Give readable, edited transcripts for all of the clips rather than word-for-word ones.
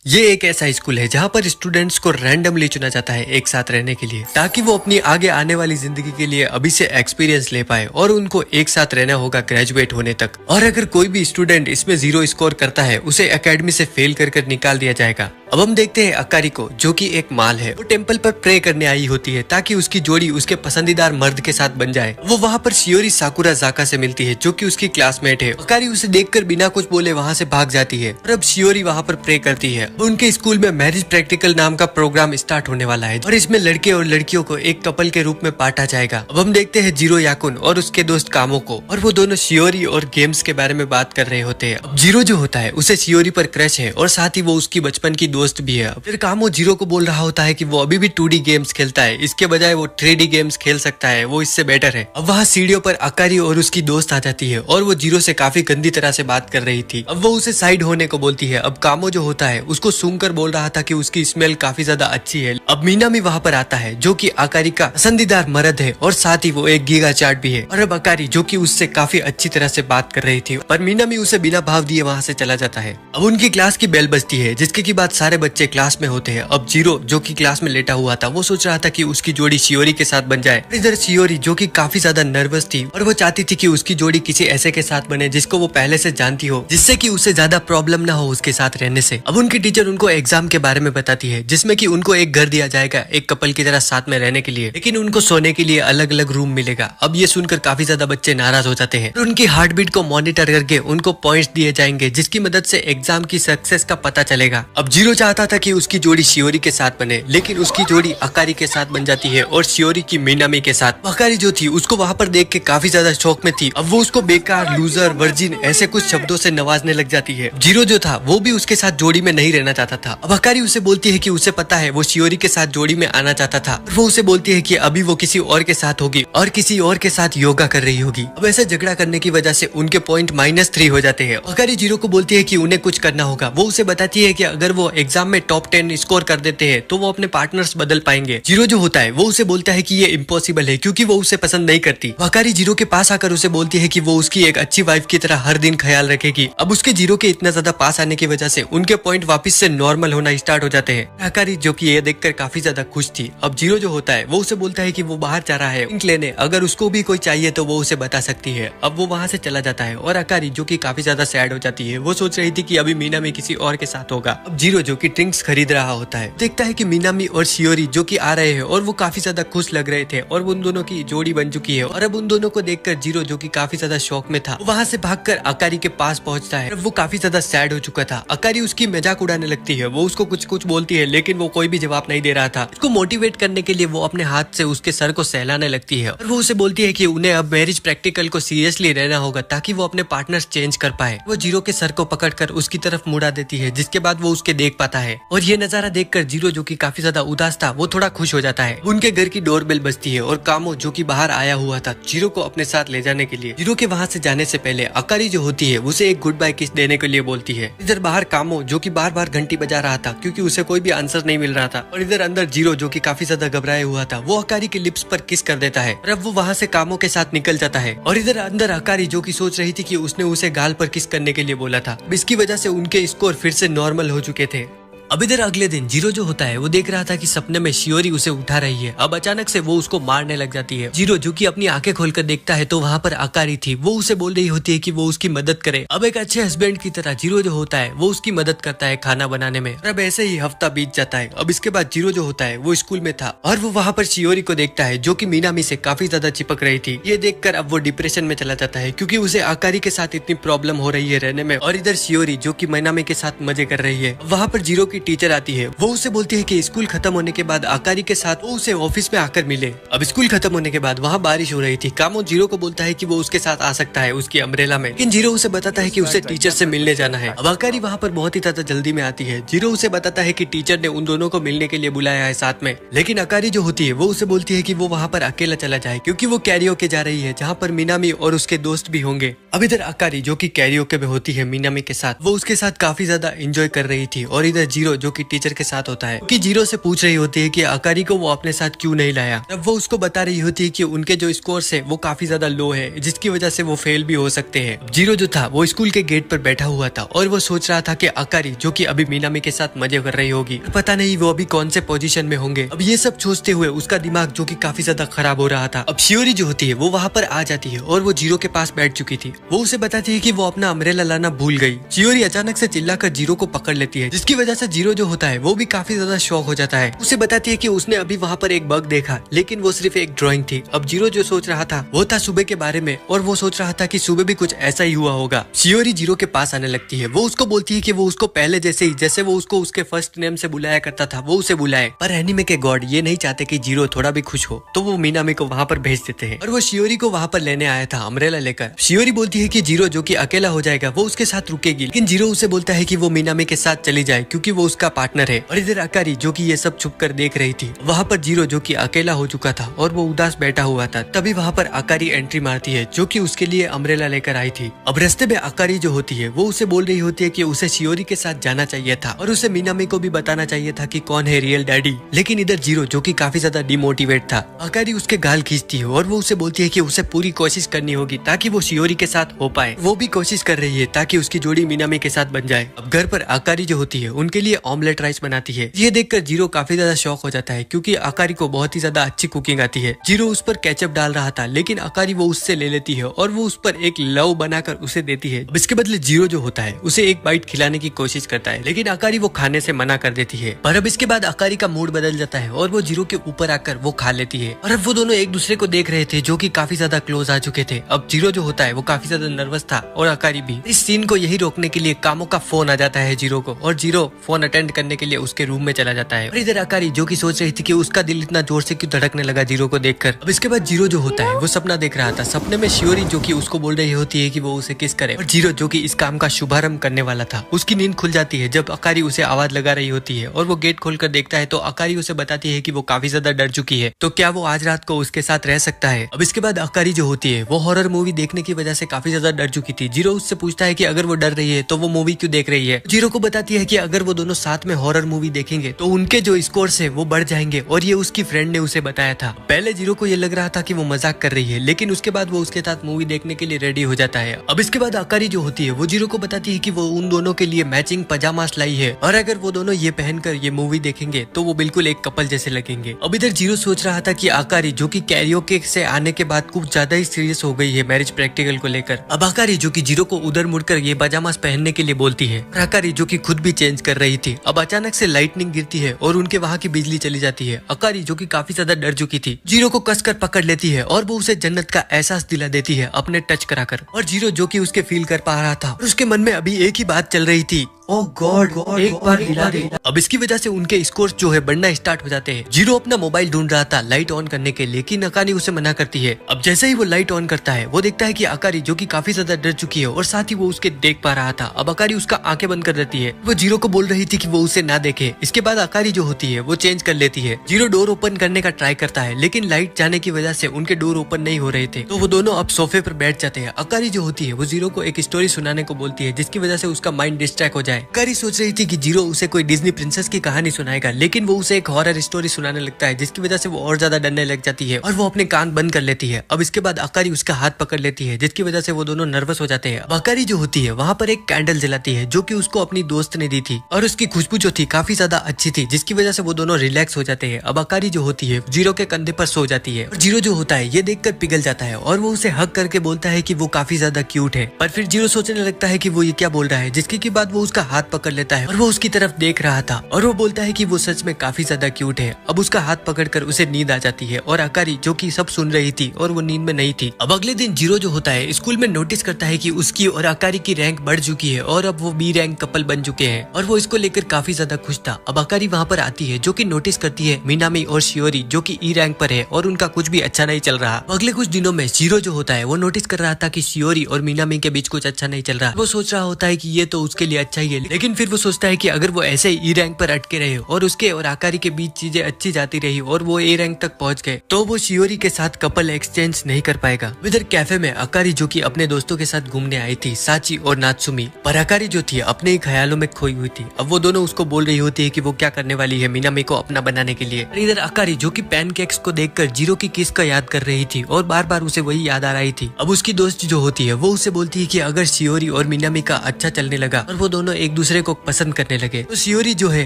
ये एक ऐसा स्कूल है जहाँ पर स्टूडेंट्स को रैंडमली चुना जाता है एक साथ रहने के लिए, ताकि वो अपनी आगे आने वाली जिंदगी के लिए अभी से एक्सपीरियंस ले पाए और उनको एक साथ रहना होगा ग्रेजुएट होने तक। और अगर कोई भी स्टूडेंट इसमें 0 स्कोर करता है उसे एकेडमी से फेल कर निकाल दिया जाएगा। अब हम देखते हैं अकारी को, जो कि एक माल है। वो टेम्पल पर प्रे करने आई होती है ताकि उसकी जोड़ी उसके पसंदीदार मर्द के साथ बन जाए। वो वहाँ पर शियोरी साकुराज़ाका से मिलती है, जो कि उसकी क्लासमेट है। अकारी उसे देखकर बिना कुछ बोले वहाँ से भाग जाती है और अब शियोरी वहाँ पर प्रे करती है। उनके स्कूल में मैरिज प्रैक्टिकल नाम का प्रोग्राम स्टार्ट होने वाला है और इसमें लड़के और लड़कियों को एक कपल के रूप में बांटा जाएगा। अब हम देखते हैं जीरो याकुन और उसके दोस्त कामो को, और वो दोनों शियोरी और गेम्स के बारे में बात कर रहे होते हैं। अब जीरो जो होता है उसे शियोरी पर क्रश है और साथ ही वो उसकी बचपन की दोस्त भी है। फिर कामो जीरो को बोल रहा होता है कि वो अभी भी 2D गेम्स खेलता है, इसके बजाय वो 3D गेम्स खेल सकता है, वो इससे बेटर है। अब वहाँ सीढ़ियों पर अकारी और उसकी दोस्त आ जाती है और वो जीरो से काफी गंदी तरह से बात कर रही थी। अब वो उसे साइड होने को बोलती है। अब कामो जो होता है उसको सूंघकर बोल रहा था कि उसकी स्मेल काफी ज्यादा अच्छी है। अब मीनामी वहाँ पर आता है, जो कि अकारी का पसंदीदार मर्द है और साथ ही वो एक गीगा चार्ट भी है। और अब अकारी, जो कि उससे काफी अच्छी तरह से बात कर रही थी, पर मीनामी उसे बिना भाव दिए वहाँ से चला जाता है। अब उनकी क्लास की बेल बजती है, जिसके की बाद सारे बच्चे क्लास में होते हैं। अब जीरो, जो कि क्लास में लेटा हुआ था, वो सोच रहा था कि उसकी जोड़ी शियोरी के साथ बन जाए। इधर शियोरी, जो कि काफी ज्यादा नर्वस थी और वो चाहती थी कि उसकी जोड़ी किसी ऐसे के साथ बने जिसको वो पहले से जानती हो, जिससे कि उसे ज्यादा प्रॉब्लम ना हो उसके साथ रहने से। अब उनकी टीचर उनको एग्जाम के बारे में बताती है, जिसमें कि उनको एक घर दिया जाएगा एक कपल की तरह साथ में रहने के लिए, लेकिन उनको सोने के लिए अलग अलग रूम मिलेगा। अब ये सुनकर काफी ज्यादा बच्चे नाराज हो जाते हैं और उनकी हार्ट बीट को मॉनिटर करके उनको पॉइंट्स दिए जाएंगे, जिसकी मदद से एग्जाम की सक्सेस का पता चलेगा। अब जीरो चाहता था कि उसकी जोड़ी शियोरी के साथ बने, लेकिन उसकी जोड़ी अकारी के साथ बन जाती है और शियोरी की मीनामी के साथ। अकारी जो थी उसको वहाँ पर देख के काफी ज्यादा शौक में थी। अब वो उसको बेकार, लूजर, वर्जिन ऐसे कुछ शब्दों से नवाजने लग जाती है। जीरो जो था वो भी उसके साथ जोड़ी में नहीं रहना चाहता था। अब अकारी उसे बोलती है कि उसे पता है वो शियोरी के साथ जोड़ी में आना चाहता था। वो उसे बोलती है कि अभी वो किसी और के साथ होगी और किसी और के साथ योगा कर रही होगी। अब ऐसे झगड़ा करने की वजह से उनके पॉइंट -3 हो जाते हैं। अकारी जीरो को बोलती है कि उन्हें कुछ करना होगा। वो उसे बताती है कि अगर वो एग्जाम में टॉप 10 स्कोर कर देते हैं तो वो अपने पार्टनर्स बदल पाएंगे। जीरो जो होता है वो उसे बोलता है कि ये इम्पॉसिबल है, क्योंकि वो उसे पसंद नहीं करती। अकारी जीरो के पास आकर उसे बोलती है कि वो उसकी एक अच्छी वाइफ की तरह हर दिन ख्याल रखेगी। अब उसके जीरो के इतना ज्यादा पास आने की वजह से उनके पॉइंट वापस से नॉर्मल होना स्टार्ट हो जाते हैं। अकारी, जो कि ये देखकर काफी ज्यादा खुश थी। अब जीरो जो होता है वो उसे बोलता है कि वो बाहर जा रहा है ड्रिंक लेने, अगर उसको भी कोई चाहिए तो वो उसे बता सकती है। अब वो वहाँ से चला जाता है और अकारी, जो कि काफी ज्यादा सैड हो जाती है, वो सोच रही थी कि अभी मीनामी किसी और के साथ होगा। अब जीरो, जो कि ड्रिंक्स खरीद रहा होता है, देखता है कि मीनामी और शियोरी जो कि आ रहे हैं और वो काफी ज्यादा खुश लग रहे थे और उन दोनों की जोड़ी बन चुकी है। और अब उन दोनों को देखकर जीरो, जो कि काफी ज्यादा शौक में था, वहाँ से भागकर अकारी के पास पहुंचता है। वो काफी ज्यादा सैड हो चुका था। अकारी उसकी मजाक उड़ाने लगती है, वो उसको कुछ कुछ बोलती है, लेकिन वो कोई भी जवाब नहीं दे रहा था। उसको मोटिवेट करने के लिए वो अपने हाथ से उसके सर को सहलाने लगती है और वो उसे बोलती है कि उन्हें अब मैरिज प्रैक्टिकल को सीरियसली रहना होगा ताकि वो अपने पार्टनर्स चेंज कर पाए। वो जीरो के सर को पकड़कर उसकी तरफ मुड़ा देती है, जिसके बाद वो उसके देख पाता है। और ये नजारा देखकर जीरो, जो कि काफी ज्यादा उदास था, वो थोड़ा खुश हो जाता है। उनके घर की डोरबेल बजती है और कामो, जो कि बाहर आया हुआ था जीरो को अपने साथ ले जाने के लिए, जीरो के वहाँ से जाने से पहले अकारी जो होती है उसे एक गुड बाय किस देने के लिए बोलती है। इधर बाहर कामो, जो कि बार बार घंटी बजा रहा था क्योंकि उसे कोई भी आंसर नहीं मिल रहा था, और इधर अंदर जीरो, जो कि काफी ज्यादा घबराया हुआ था, वो अकारी के लिप्स पर किस कर देता है और अब वो वहाँ से कामो के साथ निकल जाता है। और इधर अंदर अकारी, जो कि सोच रही थी कि उसने उसे गाल पर किस करने के लिए बोला था, इसकी वजह से उनके स्कोर फिर से नॉर्मल हो चुके थे। अब इधर अगले दिन जीरो जो होता है वो देख रहा था कि सपने में शियोरी उसे उठा रही है। अब अचानक से वो उसको मारने लग जाती है। जीरो, जो कि अपनी आंखें खोलकर देखता है तो वहाँ पर अकारी थी। वो उसे बोल रही होती है कि वो उसकी मदद करे। अब एक अच्छे हस्बैंड की तरह जीरो जो होता है वो उसकी मदद करता है खाना बनाने में। और अब ऐसे ही हफ्ता बीत जाता है। अब इसके बाद जीरो जो होता है वो स्कूल में था और वो वहाँ पर शियोरी को देखता है, जो कि मीनामी से काफी ज्यादा चिपक रही थी। ये देखकर अब वो डिप्रेशन में चला जाता है, क्योंकि उसे अकारी के साथ इतनी प्रॉब्लम हो रही है रहने में। और इधर शियोरी, जो कि मीनामी के साथ मजे कर रही है, वहाँ पर जीरो की टीचर आती है। वो उसे बोलती है कि स्कूल खत्म होने के बाद अकारी के साथ वो उसे ऑफिस में आकर मिले। अब स्कूल खत्म होने के बाद वहाँ बारिश हो रही थी। कामो जीरो को बोलता है कि वो उसके साथ आ सकता है उसकी अम्ब्रेला में, लेकिन जीरो उसे बताता है कि उसे टीचर से मिलने जाना है। अब अकारी वहाँ पर बहुत ही ज्यादा जल्दी में आती है। जीरो उसे बताता है कि टीचर ने उन दोनों को मिलने के लिए बुलाया है साथ में, लेकिन अकारी जो होती है वो उसे बोलती है कि वो वहाँ पर अकेला चला जाए, क्योंकि वो कैरियोके जा रही है जहाँ पर मीनामी और उसके दोस्त भी होंगे। अब इधर अकारी, जो कि कैरियोके में होती है मीनामी के साथ, वो उसके साथ काफी ज्यादा एंजॉय कर रही थी। और इधर जीरो जीरो जो कि टीचर के साथ होता है कि जीरो से पूछ रही होती है कि अकारी को वो अपने साथ क्यों नहीं लाया। तब वो उसको बता रही होती है कि उनके जो स्कोर्स है वो काफी ज्यादा लो है, जिसकी वजह से वो फेल भी हो सकते हैं। जीरो जो था वो स्कूल के गेट पर बैठा हुआ था और वो सोच रहा था कि अकारी जो कि अभी मीनामी के साथ मजे कर रही होगी, पता नहीं वो अभी कौन से पोजीशन में होंगे। अब ये सब सोचते हुए उसका दिमाग जो कि काफी ज्यादा खराब हो रहा था। अब शियोरी जो होती है वो वहाँ पर आ जाती है और वो जीरो के पास बैठ चुकी थी। वो उसे बताती है कि वो अपना अम्ब्रेला लाना भूल गई। शियोरी अचानक से चिल्लाकर जीरो को पकड़ लेती है, जिसकी वजह से जीरो जो होता है वो भी काफी ज्यादा शॉक हो जाता है। उसे बताती है कि उसने अभी वहाँ पर एक बग देखा, लेकिन वो सिर्फ एक ड्राइंग थी। अब जीरो जो सोच रहा था वो था सुबह के बारे में, और वो सोच रहा था कि सुबह भी कुछ ऐसा ही हुआ होगा। शियोरी जीरो के पास आने लगती है। वो उसको बोलती है कि वो उसको पहले जैसे वो उसको उसके फर्स्ट नेम से बुलाया करता था वो उसे बुलाए, पर एनीमे के गॉड ये नहीं चाहते कि जीरो थोड़ा भी खुश हो, तो वो मीनामी को वहाँ पर भेज देते हैं। और वो शियोरी को वहाँ पर लेने आया था अम्ब्रेला लेकर। शियोरी बोलती है कि जीरो जो कि अकेला हो जाएगा वो उसके साथ रुकेगी, लेकिन जीरो उसे बोलता है कि वो मीनामी के साथ चली जाए क्योंकि वो उसका पार्टनर है। और इधर अकारी जो कि ये सब छुप कर देख रही थी, वहाँ पर जीरो जो कि अकेला हो चुका था और वो उदास बैठा हुआ था। तभी वहाँ पर अकारी एंट्री मारती है जो कि उसके लिए अम्ब्रेला लेकर आई थी। अब रास्ते में अकारी जो होती है वो उसे बोल रही होती है कि उसे शियोरी के साथ जाना चाहिए था और उसे मीनामी को भी बताना चाहिए था कि कौन है रियल डैडी। लेकिन इधर जीरो जो कि काफी ज्यादा डिमोटिवेट था। अकारी उसके गाल खींचती है और वो उसे बोलती है कि उसे पूरी कोशिश करनी होगी ताकि वो शियोरी के साथ हो पाए। वो भी कोशिश कर रही है ताकि उसकी जोड़ी मीनामी के साथ बन जाए। अब घर पर अकारी जो होती है उनके लिए ऑमलेट राइस बनाती है। ये देखकर जीरो काफी ज्यादा शॉक हो जाता है क्योंकि अकारी को बहुत ही ज्यादा अच्छी कुकिंग आती है। जीरो उस पर केचप डाल रहा था, लेकिन अकारी वो उससे ले लेती है और वो उस पर एक लव बनाकर उसे देती है। अब इसके बदले जीरो जो होता है उसे एक बाइट खिलाने की कोशिश करता है, लेकिन अकारी वो खाने से मना कर देती है। पर अब इसके बाद अकारी का मूड बदल जाता है और वो जीरो के ऊपर आकर वो खा लेती है। और अब वो दोनों एक दूसरे को देख रहे थे जो कि काफी ज्यादा क्लोज आ चुके थे। अब जीरो जो होता है वो काफी ज्यादा नर्वस था और अकारी भी। इस सीन को यही रोकने के लिए कामो का फोन आ जाता है जीरो को, और जीरो फोन अटेंड करने के लिए उसके रूम में चला जाता है। और इधर अकारी जो कि सोच रही थी कि उसका दिल इतना जोर से क्यों धड़कने लगा जीरो को देखकर। अब इसके बाद जीरो जो होता है वो सपना देख रहा था। सपने में शियोरी जो कि उसको बोल रही होती है कि वो उसे किस करे, और जीरो जो कि इस काम का शुभारंभ करने वाला था उसकी नींद खुल जाती है जब अकारी उसे आवाज लगा रही होती है। और वो गेट खोलकर देखता है तो अकारी उसे बताती है कि वो काफी ज्यादा डर चुकी है, तो क्या वो आज रात को उसके साथ रह सकता है। अब इसके बाद अकारी जो होती है वो हॉरर मूवी देखने की वजह से काफी ज्यादा डर चुकी थी। जीरो उससे पूछता है कि अगर वो डर रही है तो वो मूवी क्यों देख रही है। जीरो को बताती है कि अगर वो दोनों साथ में हॉरर मूवी देखेंगे तो उनके जो स्कोर्स है वो बढ़ जाएंगे, और ये उसकी फ्रेंड ने उसे बताया था। पहले जीरो को ये लग रहा था कि वो मजाक कर रही है, लेकिन उसके बाद वो उसके साथ मूवी देखने के लिए रेडी हो जाता है। अब इसके बाद अकारी जो होती है वो जीरो को बताती है कि वो उन दोनों के लिए मैचिंग पजामास लाई है, और अगर वो दोनों ये पहनकर ये मूवी देखेंगे तो वो बिल्कुल एक कपल जैसे लगेंगे। अब इधर जीरो सोच रहा था कि अकारी जो कि कैरियोके से आने के बाद कुछ ज्यादा ही सीरियस हो गई है मैरिज प्रैक्टिकल को लेकर। अब अकारी जो कि जीरो को उधर मुड़कर ये पजामास पहनने के लिए बोलती है, और अकारी जो कि खुद भी चेंज कर रही थी। अब अचानक से लाइटनिंग गिरती है और उनके वहाँ की बिजली चली जाती है। अकारी जो कि काफी ज्यादा डर चुकी थी जीरो को कसकर पकड़ लेती है और वो उसे जन्नत का एहसास दिला देती है अपने टच कराकर। और जीरो जो कि उसके फील कर पा रहा था और उसके मन में अभी एक ही बात चल रही थी, ओह गॉड एक बार हिला दे। अब इसकी वजह से उनके स्कोर जो है बढ़ना स्टार्ट हो जाते हैं। जीरो अपना मोबाइल ढूंढ रहा था लाइट ऑन करने के लिए, लेकिन अकारी उसे मना करती है। अब जैसे ही वो लाइट ऑन करता है वो देखता है कि अकारी जो कि काफी ज्यादा डर चुकी है और साथ ही वो उसके देख पा रहा था। अब अकारी उसका आंखें बंद कर देती है। वो जीरो को बोल रही थी कि वो उसे ना देखे। इसके बाद अकारी जो होती है वो चेंज कर लेती है। जीरो डोर ओपन करने का ट्राई करता है, लेकिन लाइट जाने की वजह से उनके डोर ओपन नहीं हो रहे थे, तो वो दोनों अब सोफे पर बैठ जाते हैं। अकारी जो होती है वो जीरो को एक स्टोरी सुनाने को बोलती है जिसकी वजह से उसका माइंड डिस्ट्रैक्ट हो जाए। अकारी सोच रही थी कि जीरो उसे कोई डिज्नी प्रिंसेस की कहानी सुनाएगा, लेकिन वो उसे एक हॉरर स्टोरी सुनाने लगता है जिसकी वजह से वो और ज्यादा डरने लग जाती है और वो अपने कान बंद कर लेती है। अब इसके बाद अकारी उसका हाथ पकड़ लेती है जिसकी वजह से वो दोनों नर्वस हो जाते हैं। अब अकारी जो होती है वहाँ पर एक कैंडल जलाती है जो कि उसको अपनी दोस्त ने दी थी, और उसकी खुशबू जो थी काफी ज्यादा अच्छी थी जिसकी वजह से वो दोनों रिलैक्स हो जाते हैं। अब अकारी जो होती है जीरो के कंधे पर सो जाती है और जीरो जो होता है ये देखकर पिघल जाता है और वो उसे हग करके बोलता है कि वो काफी ज्यादा क्यूट है। पर फिर जीरो सोचने लगता है कि वो ये क्या बोल रहा है, जिसके बाद वो उसका हाथ पकड़ लेता है और वो उसकी तरफ देख रहा था और वो बोलता है कि वो सच में काफी ज्यादा क्यूट है। अब उसका हाथ पकड़कर उसे नींद आ जाती है और अकारी जो कि सब सुन रही थी और वो नींद में नहीं थी। अब अगले दिन जीरो जो होता है स्कूल में नोटिस करता है कि उसकी और अकारी की रैंक बढ़ चुकी है और अब वो बी रैंक कपल बन चुके हैं और वो इसको लेकर काफी ज्यादा खुश था। अब अकारी वहाँ पर आती है जो कि नोटिस करती है मीनामी और शियोरी जो कि ई रैंक पर है और उनका कुछ भी अच्छा नहीं चल रहा। अगले कुछ दिनों में जीरो जो होता है वो नोटिस कर रहा था कि शियोरी और मीनामी के बीच कुछ अच्छा नहीं चल रहा। वो सोच रहा होता है कि ये तो उसके लिए अच्छा ही है, है, लेकिन फिर वो सोचता है कि अगर वो ऐसे ई रैंक पर अटके रहे और उसके और आकारी के बीच चीजें अच्छी जाती रही और वो ए रैंक तक पहुंच गए तो वो शियोरी के साथ कपल एक्सचेंज नहीं कर पाएगा। इधर कैफे में आकारी जो कि अपने दोस्तों के साथ घूमने आई थी, साची और नात्सुमी, पर आकारी जो थी अपने ही ख्यालों में खोई हुई थी। अब वो दोनों उसको बोल रही होती है कि वो क्या करने वाली है मिनामी को अपना बनाने के लिए। इधर आकारी जो कि पैनकेक्स को देखकर जीरो की किस का याद कर रही थी और बार बार उसे वही याद आ रही थी। अब उसकी दोस्त जो होती है वो उसे बोलती है कि अगर शियोरी और मिनामी का अच्छा चलने लगा और वो दोनों एक दूसरे को पसंद करने लगे तो शियोरी जो है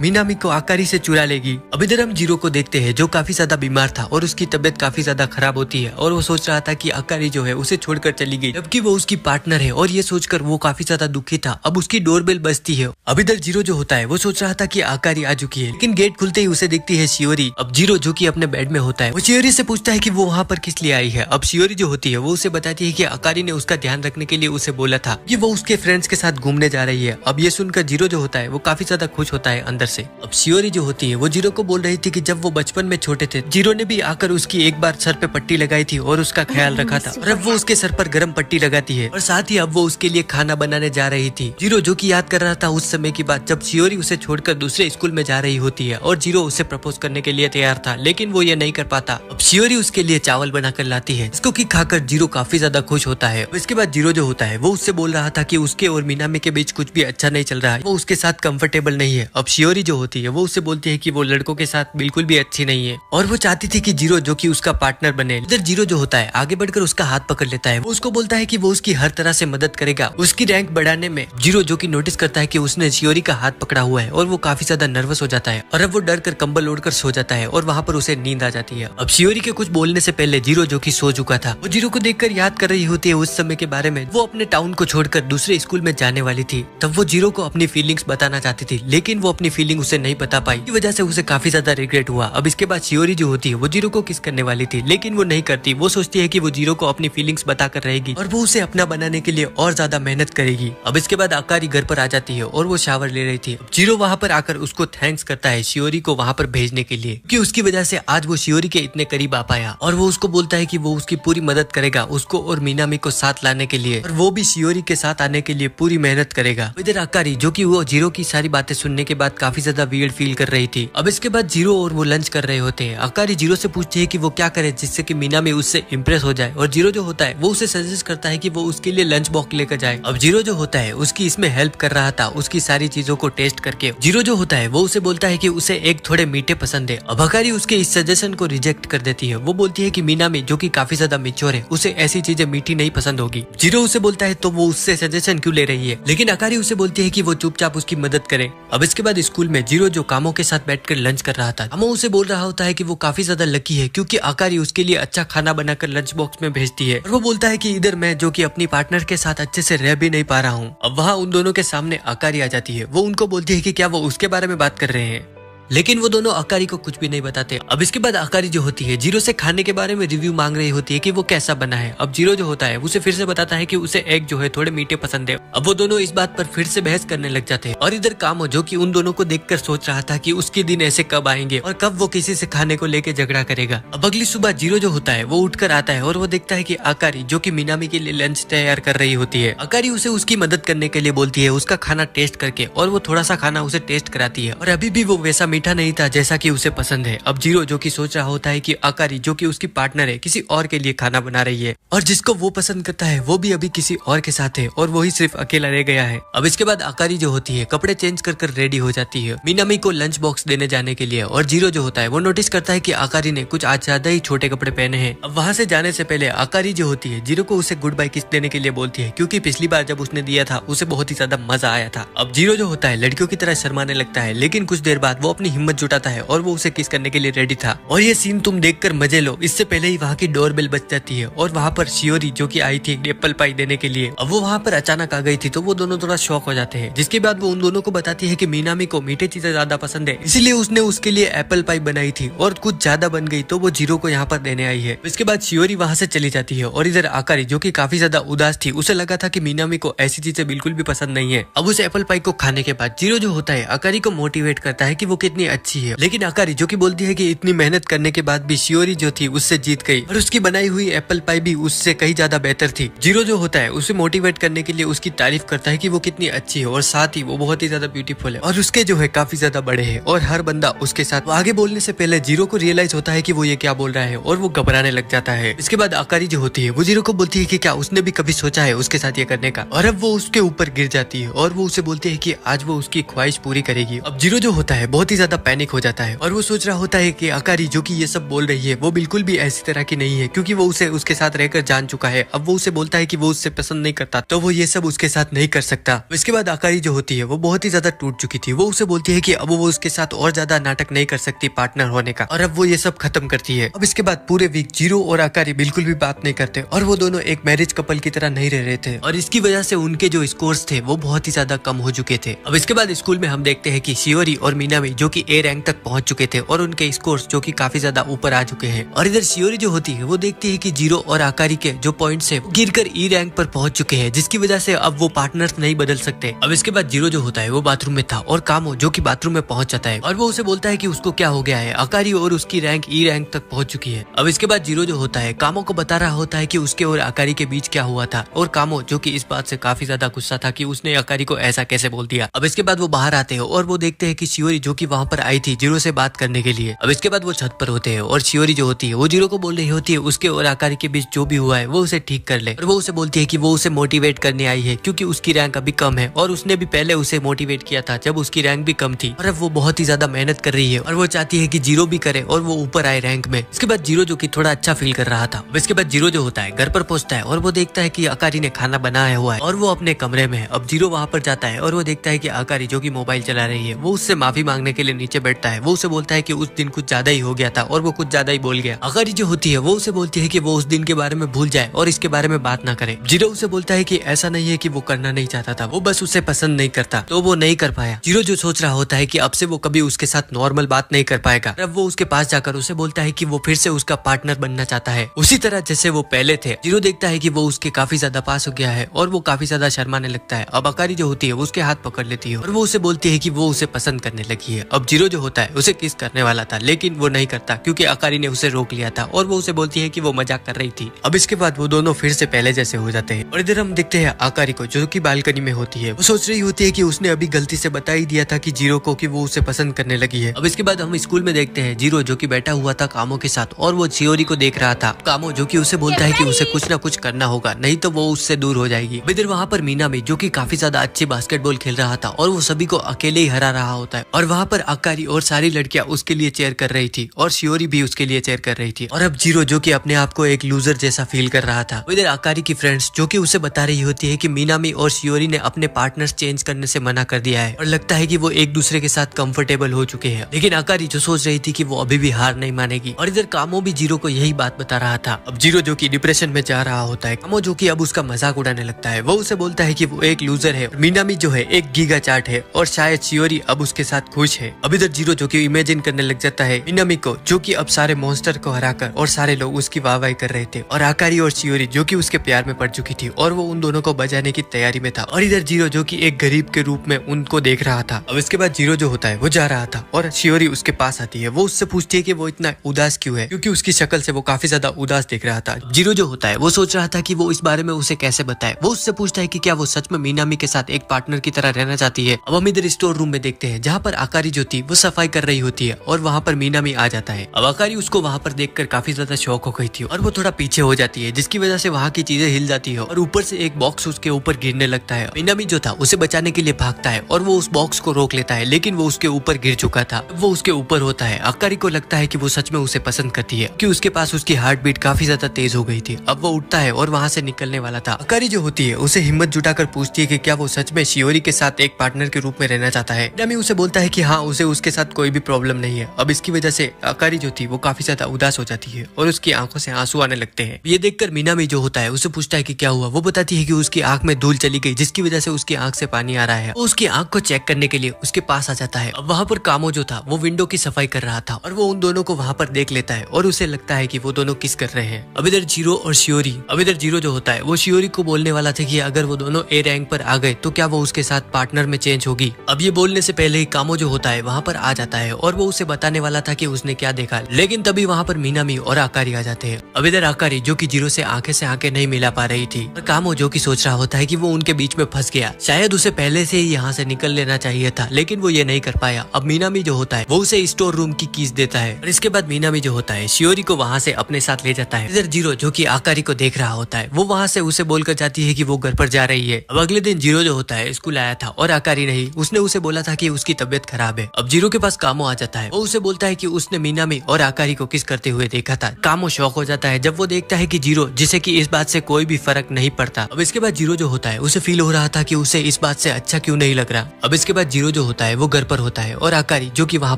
मिनामी को आकारी से चुरा लेगी। अब इधर हम जीरो को देखते हैं जो काफी ज्यादा बीमार था और उसकी तबीयत काफी ज्यादा खराब होती है और वो सोच रहा था कि आकारी जो है उसे छोड़कर चली गई, जबकि वो उसकी पार्टनर है और ये सोचकर वो काफी ज्यादा दुखी था। अब उसकी डोरबेल बजती है। अब इधर जीरो जो होता है वो सोच रहा था कि आकारी आ चुकी है, लेकिन गेट खुलते ही उसे दिखती है शियोरी। अब जीरो जो कि अपने बेड में होता है वो शियोरी से पूछता है कि वो वहाँ पर किस लिए आई है। अब शियोरी जो होती है वो उसे बताती है कि आकारी ने उसका ध्यान रखने के लिए उसे बोला था कि वो उसके फ्रेंड्स के साथ घूमने जा रही है। अब ये सुनकर जीरो जो होता है वो काफी ज्यादा खुश होता है अंदर से। अब शियोरी जो होती है वो जीरो को बोल रही थी कि जब वो बचपन में छोटे थे जीरो ने भी आकर उसकी एक बार सर पे पट्टी लगाई थी और उसका ख्याल रखा था और अब वो उसके सर पर गर्म पट्टी लगाती है और साथ ही अब वो उसके लिए खाना बनाने जा रही थी। जीरो जो कि याद कर रहा था उस समय की बात जब शियोरी उसे छोड़कर दूसरे स्कूल में जा रही होती है और जीरो उसे प्रपोज करने के लिए तैयार था, लेकिन वो ये नहीं कर पाता। अब शियोरी उसके लिए चावल बनाकर लाती है, इसको कि खाकर जीरो काफी ज्यादा खुश होता है। इसके बाद जीरो जो होता है वो उससे बोल रहा था कि उसके और मिनामी के बीच कुछ भी अच्छा नहीं चल रहा है, वो उसके साथ कंफर्टेबल नहीं है। अब शियोरी जो होती है वो उससे बोलती है कि वो लड़कों के साथ बिल्कुल भी अच्छी नहीं है और वो चाहती थी कि जीरो जो कि उसका पार्टनर बने। इधर जीरो जो होता है आगे बढ़कर उसका हाथ पकड़ लेता है, वो उसको बोलता है कि वो उसकी हर तरह से मदद करेगा उसकी रैंक बढ़ाने में। जीरो जो कि नोटिस करता है कि उसने शियोरी का हाथ पकड़ा हुआ है और वो काफी ज्यादा नर्वस हो जाता है और अब वो डर कर कंबल ओढ़कर सो जाता है और वहाँ पर उसे नींद आ जाती है। अब शियोरी के कुछ बोलने से पहले जीरो जो कि सो चुका था वो जीरो को देखकर याद कर रही होती है उस समय के बारे में। वो अपने टाउन को छोड़कर दूसरे स्कूल में जाने वाली थी, तब वो जीरो को अपनी फीलिंग्स बताना चाहती थी, लेकिन वो अपनी फीलिंग उसे नहीं बता पाई, की वजह से उसे काफी ज्यादा रिग्रेट हुआ। अब इसके बाद शियोरी जो होती है वो जीरो को किस करने वाली थी, लेकिन वो नहीं करती। वो सोचती है कि वो जीरो को अपनी फीलिंग्स बताकर रहेगी और वो उसे अपना बनाने के लिए और ज्यादा मेहनत करेगी। अब इसके बाद आकारी घर पर आ जाती है और वो शावर ले रही थी। जीरो वहाँ पर आकर उसको थैंक्स करता है शियोरी को वहाँ पर भेजने के लिए, क्योंकि उसकी वजह से आज वो शियोरी के इतने करीब आ पाया और वो उसको बोलता है कि वो उसकी पूरी मदद करेगा उसको और मिनामी को साथ लाने के लिए और वो भी शियोरी के साथ आने के लिए पूरी मेहनत करेगा। इधर आकारी जो कि वो जीरो की सारी बातें सुनने के बाद काफी ज्यादा वियर्ड फील कर रही थी। अब इसके बाद जीरो और वो लंच कर रहे होते हैं। आकारी जीरो से पूछती है कि वो क्या करे जिससे कि मिनामी उससे इम्प्रेस हो जाए और जीरो जो होता है वो उसे सजेस्ट करता है कि वो उसके लिए लंच बॉक्स लेकर जाए। अब जीरो जो होता है उसकी इसमें हेल्प कर रहा था उसकी सारी चीजों को टेस्ट करके। जीरो जो होता है वो उसे बोलता है कि उसे एक थोड़े मीठे पसंद है। अब आकारी उसके इस सजेशन को रिजेक्ट कर देती है। वो बोलती है कि मिनामी जो कि काफी ज्यादा मैच्योर है उसे ऐसी चीजें मीठी नहीं पसंद होगी। जीरो उसे बोलता है तो वो उससे सजेशन क्यों ले रही है, लेकिन आकारी उसे बोलती है कि वो चुपचाप उसकी मदद करे। अब इसके बाद स्कूल में जीरो जो कामों के साथ बैठकर लंच कर रहा था, कामो उसे बोल रहा होता है कि वो काफी ज्यादा लकी है क्योंकि आकारी उसके लिए अच्छा खाना बनाकर लंच बॉक्स में भेजती है और वो बोलता है कि इधर मैं जो कि अपनी पार्टनर के साथ अच्छे से रह भी नहीं पा रहा हूँ। अब वहाँ उन दोनों के सामने आकारी आ जाती है। वो उनको बोलती है कि क्या वो उसके बारे में बात कर रहे हैं, लेकिन वो दोनों आकारी को कुछ भी नहीं बताते। अब इसके बाद आकारी जो होती है जीरो से खाने के बारे में रिव्यू मांग रही होती है कि वो कैसा बना है। अब जीरो जो होता है उसे फिर से बताता है कि उसे एग जो है थोड़े मीठे पसंद है। अब वो दोनों इस बात पर फिर से बहस करने लग जाते हैं और इधर कामो जो कि उन दोनों को देखकर सोच रहा था कि उसके दिन ऐसे कब आएंगे और कब वो किसी से खाने को लेके झगड़ा करेगा। अब अगली सुबह जीरो जो होता है वो उठकर आता है और वो देखता है कि आकारी जो कि मिनामी के लिए लंच तैयार कर रही होती है। आकारी उसे उसकी मदद करने के लिए बोलती है उसका खाना टेस्ट करके और वो थोड़ा सा खाना उसे टेस्ट कराती है और अभी भी वो वैसा मीठा नहीं था जैसा कि उसे पसंद है। अब जीरो जो कि सोच रहा होता है कि आकारी जो कि उसकी पार्टनर है किसी और के लिए खाना बना रही है और जिसको वो पसंद करता है वो भी अभी किसी और के साथ है और वो ही सिर्फ अकेला रह गया है। अब इसके बाद आकारी जो होती है कपड़े चेंज कर रेडी हो जाती है मिनामी को लंच बॉक्स देने जाने के लिए और जीरो जो होता है वो नोटिस करता है कि आकारी ने कुछ आज ज्यादा ही छोटे कपड़े पहने हैं। अब वहाँ से जाने से पहले आकारी जो होती है जीरो को उसे गुड बाय किस देने के लिए बोलती है क्योंकि पिछली बार जब उसने दिया था उसे बहुत ही ज्यादा मजा आया था। अब जीरो जो होता है लड़कियों की तरह शर्माने लगता है, लेकिन कुछ देर बाद वो अपनी हिम्मत जुटाता है और वो उसे किस करने के लिए रेडी था और ये सीन तुम देखकर मजे लो। इससे पहले ही वहाँ की डोरबेल बज जाती है और वहाँ पर शियोरी जो कि आई थी एप्पल पाई देने के लिए, अब वो वहाँ पर अचानक आ गई थी तो वो दोनों थोड़ा शॉक हो जाते हैं। जिसके बाद वो उन दोनों को बताती है कि मिनामी को मीठे चीजें ज्यादा पसंद है इसलिए उसने उसके लिए एप्पल पाई बनाई थी और कुछ ज्यादा बन गई तो वो जीरो को यहाँ पर देने आई है। इसके बाद शियोरी वहाँ से चली जाती है और इधर आकारी जो कि काफी ज्यादा उदास थी, उसे लगा था कि मिनामी को ऐसी चीजें बिल्कुल भी पसंद नहीं है। अब उस एप्पल पाई को खाने के बाद जीरो जो होता है आकारी को मोटिवेट करता है कि वो कितनी कितनी अच्छी है। लेकिन आकारी जो कि बोलती है कि इतनी मेहनत करने के बाद भी शियोरी जो थी उससे जीत गई और उसकी बनाई हुई एप्पल पाई भी उससे कहीं ज्यादा बेहतर थी। जीरो जो होता है उसे मोटिवेट करने के लिए उसकी तारीफ करता है कि वो कितनी अच्छी है और साथ ही वो बहुत ही ज्यादा ब्यूटीफुल है और उसके जो है काफी ज्यादा बड़े है और हर बंदा उसके साथ आगे बोलने से पहले जीरो को रियलाइज होता है कि वो ये क्या बोल रहा है और वो घबराने लग जाता है। इसके बाद आकारी जो होती है वो जीरो को बोलती है कि क्या उसने भी कभी सोचा है उसके साथ ये करने का, और अब वो उसके ऊपर गिर जाती है और वो उसे बोलती है कि आज वो उसकी ख्वाहिश पूरी करेगी। अब जीरो जो होता है बहुत ही ज्यादा पैनिक हो जाता है और वो सोच रहा होता है कि आकारी जो कि ये सब बोल रही है वो बिल्कुल भी ऐसी तरह की नहीं है, क्योंकि वो उसे उसके साथ रहकर जान चुका है। अब वो उसे बोलता है कि वो उससे पसंद नहीं करता तो वो ये सब उसके साथ नहीं कर सकता। इसके बाद आकारी जो होती है वो बहुत ही ज्यादा टूट चुकी थी। वो उसे बोलती है कि अब वो उसके साथ और ज्यादा नाटक नहीं कर सकती पार्टनर होने का, और अब वो ये सब खत्म करती है। अब इसके बाद पूरे वीक जीरो और आकारी बिल्कुल भी बात नहीं करते और वो दोनों एक मैरिज कपल की तरह नहीं रह रहे थे और इसकी वजह से उनके जो स्कोर्स थे वो बहुत ही ज्यादा कम हो चुके थे। अब इसके बाद स्कूल में हम देखते हैं कि शियोरी और मीनामी जो कि ए रैंक तक पहुंच चुके थे और उनके स्कोर्स जो कि काफी ज्यादा ऊपर आ चुके हैं, और इधर शियोरी जो होती है वो देखती है कि जीरो और आकारी के जो पॉइंट्स है गिरकर ई रैंक पर पहुंच चुके हैं, जिसकी वजह से अब वो पार्टनर्स नहीं बदल सकते। अब इसके बाद जीरो जो होता है वो बाथरूम में था और कामो जो कि बाथरूम में पहुंच जाता है और वो उसे बोलता है कि उसको क्या हो गया है, आकारी और उसकी रैंक ई रैंक तक पहुंच चुकी है। अब इसके बाद जीरो जो होता है कामो को बता रहा होता है कि उसके और आकारी के बीच क्या हुआ था, और कामो जो कि इस बात से काफी ज्यादा गुस्सा था कि उसने आकारी को ऐसा कैसे बोल दिया। अब इसके बाद वो बाहर आते हैं और वो देखते हैं कि शियोरी जो कि वहां पर आई थी जीरो से बात करने के लिए। अब इसके बाद वो छत पर होते हैं और शियोरी जो होती है वो जीरो को बोल रही होती है उसके और आकारी के बीच जो भी हुआ है वो उसे ठीक कर ले, और वो उसे बोलती है कि वो उसे मोटिवेट करने आई है क्योंकि उसकी रैंक अभी कम है और उसने भी पहले उसे मोटिवेट किया था जब उसकी रैंक भी कम थी, और अब वो बहुत ही ज्यादा मेहनत कर रही है और वो चाहती है कि जीरो भी करे और वो ऊपर आए रैंक में। इसके बाद जीरो जो कि थोड़ा अच्छा फील कर रहा था। इसके बाद जीरो जो होता है घर पर पहुंचता है और वो देखता है कि आकारी ने खाना बनाया हुआ है और वो अपने कमरे में है। अब जीरो वहां पर जाता है और वो देखता है कि आकारी जो कि मोबाइल चला रही है वो उससे माफी मांगने के लिए नीचे बैठता है। वो उसे बोलता है कि उस दिन कुछ ज्यादा ही हो गया था और वो कुछ ज्यादा ही बोल गया। आकारी जो होती है वो उसे बोलती है कि वो उस दिन के बारे में भूल जाए और इसके बारे में बात ना करे। जीरो उसे बोलता है कि ऐसा नहीं है कि वो करना नहीं चाहता था, वो बस उसे पसंद नहीं करता तो वो नहीं कर पाया। जीरो जो सोच रहा होता है कि अब से वो कभी उसके साथ नॉर्मल बात नहीं कर पाएगा। अब वो उसके पास जाकर उसे बोलता है कि वो फिर से उसका पार्टनर बनना चाहता है उसी तरह जैसे वो पहले थे। जीरो देखता है कि वो उसके काफी ज्यादा पास हो गया है और वो काफी ज्यादा शर्माने लगता है। अब आकारी जो होती है वो उसके हाथ पकड़ लेती है और वो उसे बोलती है कि वो उसे पसंद करने लगी है। अब जीरो जो होता है उसे किस करने वाला था लेकिन वो नहीं करता क्योंकि आकारी ने उसे रोक लिया था और वो उसे बोलती है कि वो मजाक कर रही थी। अब इसके बाद वो दोनों फिर से पहले जैसे हो जाते हैं और इधर हम देखते हैं आकारी को जो कि बालकनी में होती है। वो सोच रही होती है कि उसने अभी गलती से बता ही दिया था कि जीरो को कि वो उसे पसंद करने लगी है। अब इसके बाद हम स्कूल में देखते हैं जीरो जो कि बैठा हुआ था कामो के साथ और वो शियोरी को देख रहा था। कामो जो कि उसे बोलता है कि उसे कुछ ना कुछ करना होगा नहीं तो वो उससे दूर हो जाएगी। इधर वहाँ पर मीनामी जो कि काफी ज्यादा अच्छी बास्केटबॉल खेल रहा था और वो सभी को अकेले ही हरा रहा होता है, और वहाँ पर आकारी और सारी लड़कियां उसके लिए चेयर कर रही थी और शियोरी भी उसके लिए चेयर कर रही थी। और अब जीरो जो कि अपने आप को एक लूजर जैसा फील कर रहा था। इधर आकारी की फ्रेंड्स जो कि उसे बता रही होती है कि मीनामी और शियोरी ने अपने पार्टनर्स चेंज करने से मना कर दिया है और लगता है कि वो एक दूसरे के साथ कंफर्टेबल हो चुके हैं। लेकिन आकारी जो सोच रही थी कि वो अभी भी हार नहीं मानेगी, और इधर कामो भी जीरो को यही बात बता रहा था। अब जीरो जो कि डिप्रेशन में जा रहा होता है, कामो जो कि अब उसका मजाक उड़ाने लगता है। वो उसे बोलता है कि वो एक लूजर है, मीनामी जो है एक गीगा चार्ट है और शायद शियोरी अब उसके साथ खुश है। अब इधर जीरो जो कि इमेजिन करने लग जाता है मीनामी को जो कि अब सारे मॉन्स्टर को हराकर और सारे लोग उसकी वाहवाही कर रहे थे, और आकारी और शियोरी जो कि उसके प्यार में पड़ चुकी थी और वो उन दोनों को बजाने की तैयारी में था। और इधर जीरो जो कि एक गरीब के रूप में उनको देख रहा था। अब इसके बाद जीरो जो होता है वो जा रहा था और शियोरी उसके पास आती है। वो उससे पूछती है कि वो इतना उदास क्यों है, क्योंकि उसकी शक्ल से वो काफी ज्यादा उदास दिख रहा था। जीरो जो होता है वो सोच रहा था कि वो इस बारे में उसे कैसे बताए। वो उससे पूछता है कि क्या वो सच में मीनामी के साथ एक पार्टनर की तरह रहना चाहती है। अब हम इधर स्टोर रूम में देखते हैं जहाँ पर आकारी जो थी वो सफाई कर रही होती है और वहाँ पर मीनामी आ जाता है। अब आकारी उसको वहाँ पर देखकर काफी ज्यादा शॉक हो गई थी और वो थोड़ा पीछे हो जाती है, जिसकी वजह से वहाँ की चीजें हिल जाती है और ऊपर से एक बॉक्स उसके ऊपर गिरने लगता है। मीनामी जो था उसे बचाने के लिए भागता है और वो उस बॉक्स को रोक लेता है, लेकिन वो उसके ऊपर गिर चुका था। वो उसके ऊपर होता है। आकारी को लगता है कि वो सच में उसे पसंद करती है, कि उसके पास उसकी हार्ट बीट काफी ज्यादा तेज हो गई थी। अब वो उठता है और वहाँ से निकलने वाला था। आकारी जो होती है उसे हिम्मत जुटाकर पूछती है कि क्या वो सच में शियोरी के साथ एक पार्टनर के रूप में रहना चाहता है। मीनामी उसे बोलता है कि हाँ, उसे उसके साथ कोई भी प्रॉब्लम नहीं है। अब इसकी वजह से आकारी जो थी वो काफी ज्यादा उदास हो जाती है और उसकी आंखों से आंसू आने लगते हैं। ये देखकर मीनामी जो होता है उसे पूछता है कि क्या हुआ। वो बताती है कि उसकी आंख में धूल चली गई, जिसकी वजह से उसकी आंख से पानी आ रहा है। वो उसकी आंख को चेक करने के लिए उसके पास आ जाता है। अब वहाँ पर कामो जो था वो विंडो की सफाई कर रहा था और वो उन दोनों को वहाँ पर देख लेता है और उसे लगता है कि वो दोनों किस कर रहे हैं। अब इधर जीरो और शियोरी, अब इधर जीरो जो होता है वो शियोरी को बोलने वाला था कि अगर वो दोनों ए रैंक पर आ गए तो क्या वो उसके साथ पार्टनर में चेंज होगी। अब ये बोलने से पहले ही कामो जो होता है वहाँ पर आ जाता है और वो उसे बताने वाला था कि उसने क्या देखा, लेकिन तभी वहाँ पर मीनामी और आकारी आ जाते हैं। अब इधर आकारी जो कि जीरो से आंखें नहीं मिला पा रही थी, और कामो जो कि सोच रहा होता है कि वो उनके बीच में फंस गया, शायद उसे पहले से ही यहाँ से निकल लेना चाहिए था, लेकिन वो ये नहीं कर पाया। अब मीनामी जो होता है वो उसे स्टोर रूम की कीज देता है, और इसके बाद मीनामी जो होता है शियोरी को वहाँ से अपने साथ ले जाता है। इधर जीरो जो कि आकारी को देख रहा होता है वो वहाँ से उसे बोलकर जाती है कि वो घर पर जा रही है। अब अगले दिन जीरो जो होता है स्कूल आया था और आकारी नहीं, उसने उसे बोला था कि उसकी तबीयत खराब है। अब जीरो के पास कामो आ जाता है, वो उसे बोलता है कि उसने मीनामी और आकारी को किस करते हुए देखा था। कामो शॉक हो जाता है जब वो देखता है कि जीरो जिसे कि इस बात से कोई भी फर्क नहीं पड़ता। अब इसके बाद जीरो जो होता है उसे फील हो रहा था कि उसे इस बात से अच्छा क्यों नहीं लग रहा। अब इसके बाद जीरो जो होता है वो घर पर होता है और आकारी जो कि वहाँ